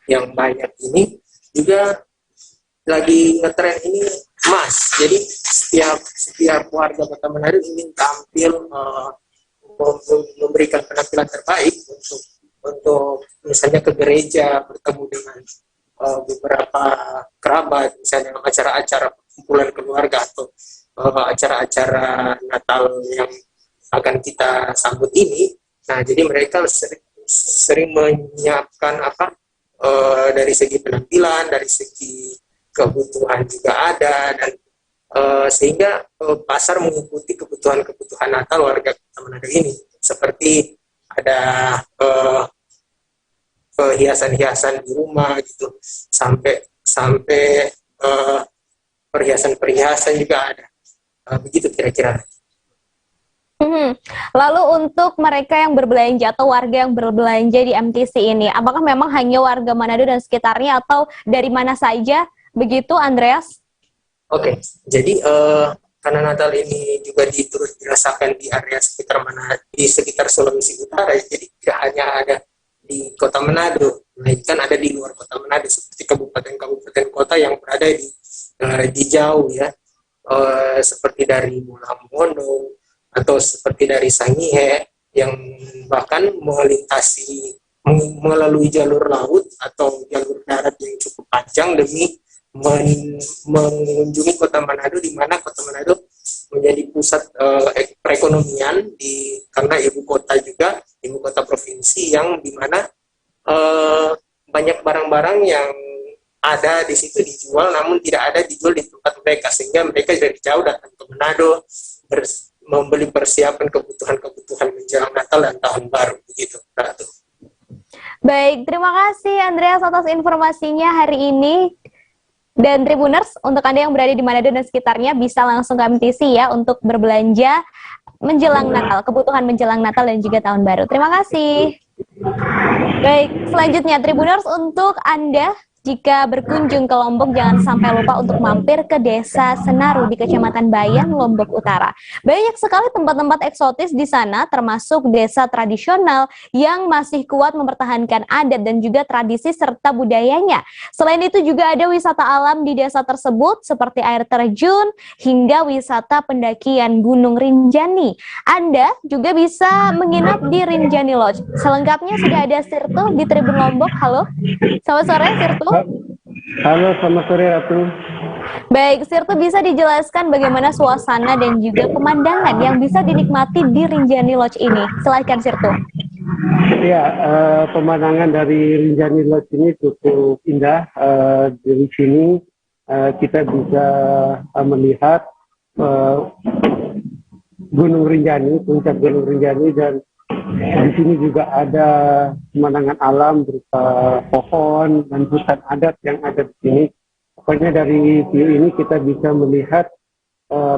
yang banyak ini, juga lagi ngetren ini emas. Jadi setiap warga Kota Manado ingin tampil memberikan penampilan terbaik untuk misalnya ke gereja, bertemu dengan beberapa kerabat, misalnya acara-acara kumpulan keluarga atau acara-acara Natal yang akan kita sambut ini. Nah, jadi mereka sering menyiapkan dari segi penampilan, dari segi kebutuhan juga ada, dan sehingga pasar mengikuti kebutuhan-kebutuhan Natal warga Kota Manado ini, seperti ada hiasan-hiasan di rumah gitu, sampai perhiasan-perhiasan juga ada, begitu kira-kira. Lalu untuk mereka yang berbelanja atau warga yang berbelanja di MTC ini, apakah memang hanya warga Manado dan sekitarnya atau dari mana saja? Begitu, Andreas? Oke, jadi karena Natal ini juga turut dirasakan di area sekitar di sekitar Sulawesi Utara, jadi tidak hanya ada di Kota Manado, melainkan ada di luar Kota Manado, seperti kabupaten-kabupaten kota yang berada di jauh ya, seperti dari Mulamono atau seperti dari Sangihe, yang bahkan melalui jalur laut atau jalur darat yang cukup panjang demi mengunjungi Kota Manado, di mana Kota Manado menjadi pusat perekonomian karena ibu kota provinsi yang dimana banyak barang-barang yang ada di situ dijual, namun tidak ada dijual di tempat mereka, sehingga mereka dari jauh datang ke Manado membeli persiapan kebutuhan menjelang Natal dan Tahun Baru, begitu, Ratu. Baik, terima kasih Andreas atas informasinya hari ini. Dan Tribuners, untuk Anda yang berada di Manado dan sekitarnya bisa langsung ke MTC ya untuk berbelanja menjelang Natal, kebutuhan menjelang Natal dan juga Tahun Baru. Terima kasih. Baik, selanjutnya Tribuners, untuk Anda jika berkunjung ke Lombok, jangan sampai lupa untuk mampir ke Desa Senaru di Kecamatan Bayan, Lombok Utara. Banyak sekali tempat-tempat eksotis di sana, termasuk desa tradisional yang masih kuat mempertahankan adat dan juga tradisi serta budayanya. Selain itu juga ada wisata alam di desa tersebut, seperti air terjun, hingga wisata pendakian Gunung Rinjani. Anda juga bisa menginap di Rinjani Lodge. Selengkapnya sudah ada Sirtu di Tribun Lombok. Halo, selamat sore Sirtu. Halo, selamat sore Ratu. Baik, Sirtu bisa dijelaskan bagaimana suasana dan juga pemandangan yang bisa dinikmati di Rinjani Lodge ini? Silakan Sirtu. Ya, pemandangan dari Rinjani Lodge ini cukup indah. Dari sini kita bisa melihat Gunung Rinjani, puncak Gunung Rinjani, dan di sini juga ada pemandangan alam berupa pohon dan hutan adat yang ada di sini. Pokoknya dari view ini kita bisa melihat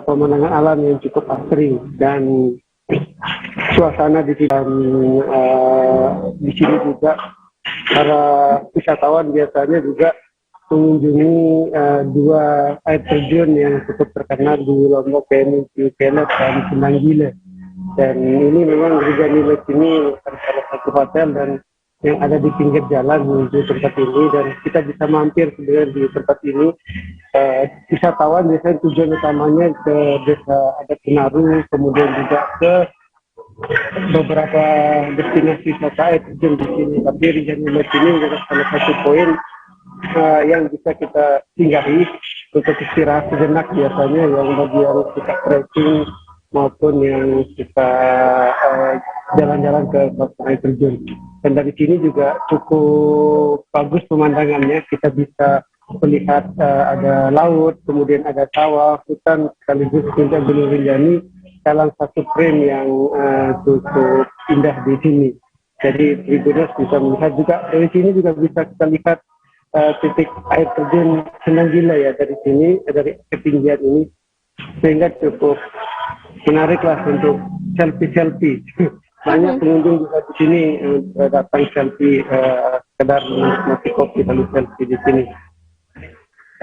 pemandangan alam yang cukup asri dan suasana di sini. Di sini juga para wisatawan biasanya juga mengunjungi dua air terjun yang cukup terkenal di Lombok, yaitu Kelet dan Sendang Gila. Dan ini memang Rinjani Lodge ini salah satu hotel dan yang ada di pinggir jalan menuju tempat ini, dan kita bisa mampir sebenarnya di tempat ini. Wisatawan biasanya tujuan utamanya ke desa adat Senaru, kemudian juga ke beberapa destinasi wisata air terjun di sini. Tapi Rinjani Lodge ini adalah salah satu poin yang bisa kita singgahi untuk istirahat sejenak, biasanya yang bagi yang suka trekking maupun yang suka jalan-jalan ke kawasan air terjun. Dan dari sini juga cukup bagus pemandangannya. Kita bisa melihat ada laut, kemudian ada sawah, hutan, sekaligus puncak Gunung Rinjani dalam satu frame yang cukup indah di sini. Jadi Tribuners bisa melihat juga dari sini, juga bisa kita lihat titik air terjun Sendang Gila ya dari sini, dari ketinggian ini, sehingga cukup menarik lah untuk selfie. Banyak pengunjung juga di sini datang selfie, sekedar menikmati kopi lalu selfie di sini.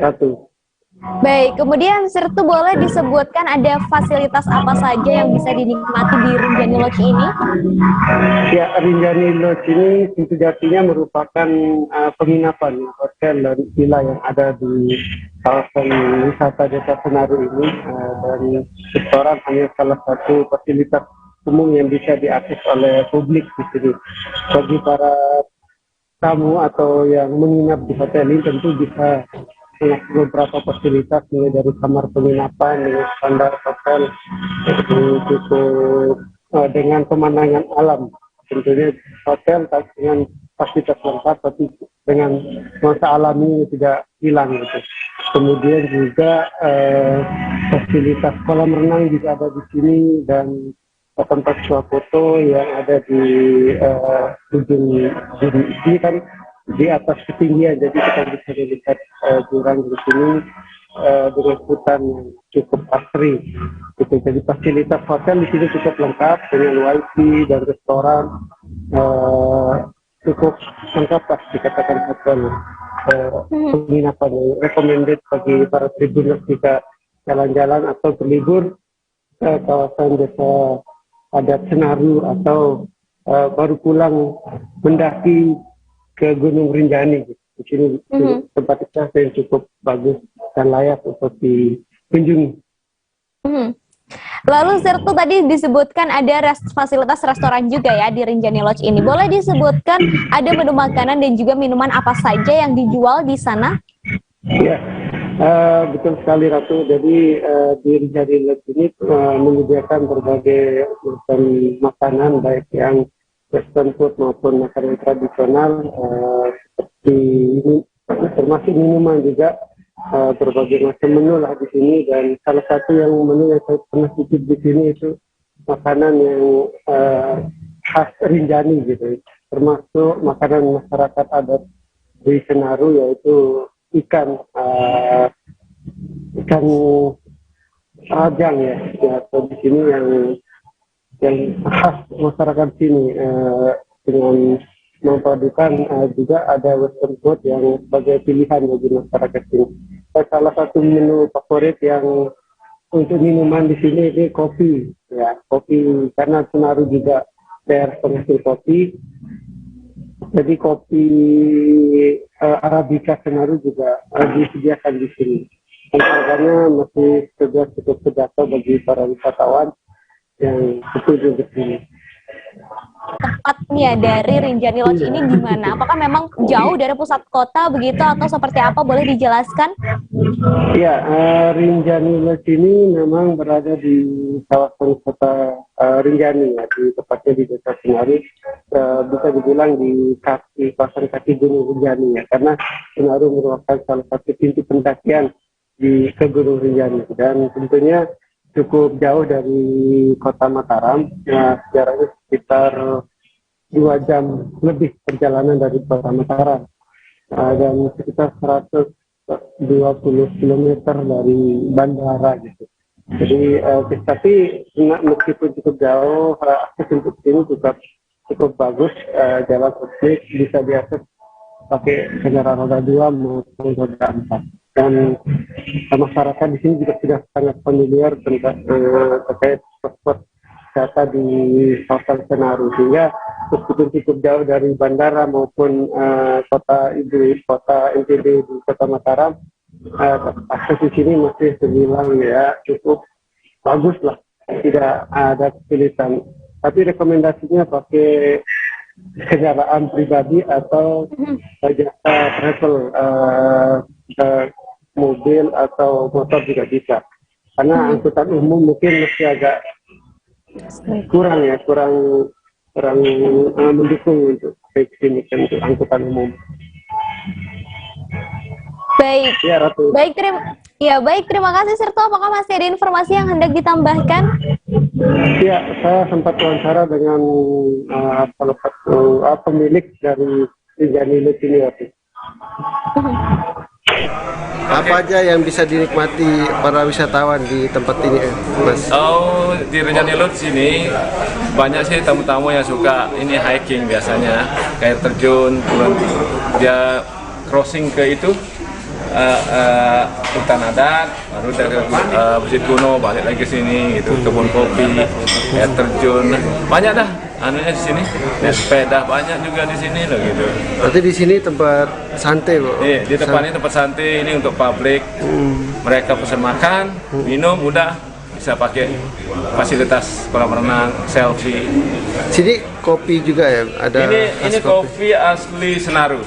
Ratu. Baik, kemudian Sirtu boleh disebutkan ada fasilitas apa saja yang bisa dinikmati di Rinjani Lodge ini? Ya, Rinjani Lodge ini sejatinya merupakan penginapan hotel dan villa yang ada di kawasan wisata Desa Senaru ini, dan restoran hanya salah satu fasilitas umum yang bisa diakses oleh publik di sini. Bagi para tamu atau yang menginap di hotel ini tentu bisa beberapa fasilitas, mulai dari kamar penginapan dengan standar hotel cukup dengan pemandangan alam. Tentunya hotel dengan fasilitas lengkap, tapi dengan nuansa alami tidak hilang gitu. Kemudian juga fasilitas kolam renang juga ada di sini, dan tempat swafoto yang ada di ujung ini kan di atas ketinggian, jadi kita bisa melihat jurang di sini dengan hutan yang cukup asri. Gitu. Jadi fasilitas hotel di sini cukup lengkap dengan wifi dan restoran, cukup lengkap lah dikatakan hotel. Penginapan yang recommended bagi para tribuners jika jalan-jalan atau berlibur ke kawasan Desa Adat Senaru atau baru pulang mendaki ke Gunung Rinjani. Di sini tempat wisata yang cukup bagus dan layak untuk dikunjungi. Lalu Sirtu tadi disebutkan ada fasilitas restoran juga ya di Rinjani Lodge ini. Boleh disebutkan ada menu makanan dan juga minuman apa saja yang dijual di sana? Ya, betul sekali Ratu. Jadi di Rinjani Lodge ini menyediakan berbagai macam makanan, baik yang western food maupun makanan tradisional, seperti ini, termasuk minuman juga, berbagai macam menu lah di sini. Dan salah satu yang menu yang saya pernah cicip di sini itu makanan yang khas Rinjani gitu, termasuk makanan masyarakat adat di Senaru, yaitu ikan rajang ya, atau di sini yang khas masyarakat sini, dengan mempadukan juga ada western food yang sebagai pilihan bagi masyarakat sini. Salah satu menu favorit yang untuk minuman di sini ini kopi, ya kopi, karena Senaru juga daerah penghasil kopi. Jadi kopi Arabica Senaru juga disediakan di sini. Dan harganya masih cukup terjangkau bagi para wisatawan yang berkunjung ke sini. Tempatnya dari Rinjani Lodge ini di mana? Apakah memang jauh dari pusat kota begitu atau seperti apa? Boleh dijelaskan? Ya, Rinjani Lodge ini memang berada di kawasan kota Rinjani, ya, di tepatnya di Desa Senaru, bisa dibilang di kawasan kaki Gunung Rinjani, ya, karena Senaru merupakan salah satu pintu pendakian ke Gunung Rinjani, dan tentunya cukup jauh dari kota Mataram, ya, jaraknya sekitar 2 jam lebih perjalanan dari kota Mataram, dan sekitar 120 km dari bandara gitu. Jadi tapi meskipun cukup jauh, akses untuk sini juga cukup bagus, jalan publik bisa diakses pakai kendaraan roda 2 maupun roda 4. Dan masyarakat di sini juga sudah sangat familiar terkait spot wisata di kawasan Senaru, sehingga meskipun cukup jauh dari bandara maupun kota NTB di kota Mataram, akses di sini masih terbilang ya cukup bagus lah, tidak ada kesulitan. Tapi rekomendasinya pakai kendaraan pribadi atau jasa travel, mobil atau motor juga bisa. Karena angkutan umum mungkin masih agak kurang mendukung untuk sini untuk angkutan umum. Baik. Ya, Ratu. Baik, terima kasih Serto. Apakah masih ada informasi yang hendak ditambahkan? Ya, saya sempat wawancara dengan salah satu pemilik dari Rinjani Lodge ini, Ratu. Apa aja yang bisa dinikmati para wisatawan di tempat ini, Mas? Oh, di Rinjani Lodge ini banyak sih tamu-tamu yang suka ini hiking biasanya, kayak terjun, dia crossing ke itu hutan adat, baru dari Bukit Kuno balik lagi ke sini gitu, kebun kopi, air terjun, banyak dah anunya di sini. Naik sepeda banyak juga di sini loh gitu. Berarti di sini tempat santai, Bu? Iya, di depan ini tempat santai, ini untuk publik. Mereka pesan makan, minum, udah bisa pakai fasilitas kolam renang, selfie. Sini kopi juga ya? Ada ini kopi asli Senaru.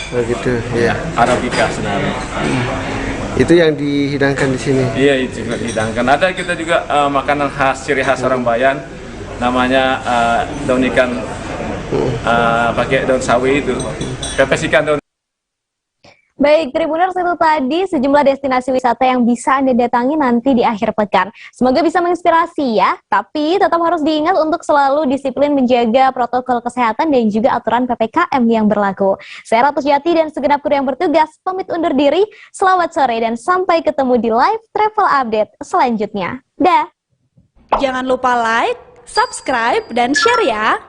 Oh gitu, ya. Arabica Senaru. Itu yang dihidangkan di sini? Iya, itu juga dihidangkan. Ada kita juga makanan khas, ciri khas orang Bayan, namanya daun ikan, pakai daun sawi itu, pepes ikan daun. Baik, Tribuners, itu tadi sejumlah destinasi wisata yang bisa Anda datangi nanti di akhir pekan. Semoga bisa menginspirasi ya, tapi tetap harus diingat untuk selalu disiplin menjaga protokol kesehatan dan juga aturan PPKM yang berlaku. Saya Ratu Jati dan segenap kru yang bertugas pamit undur diri. Selamat sore dan sampai ketemu di live travel update selanjutnya. Dah. Jangan lupa like, subscribe, dan share ya.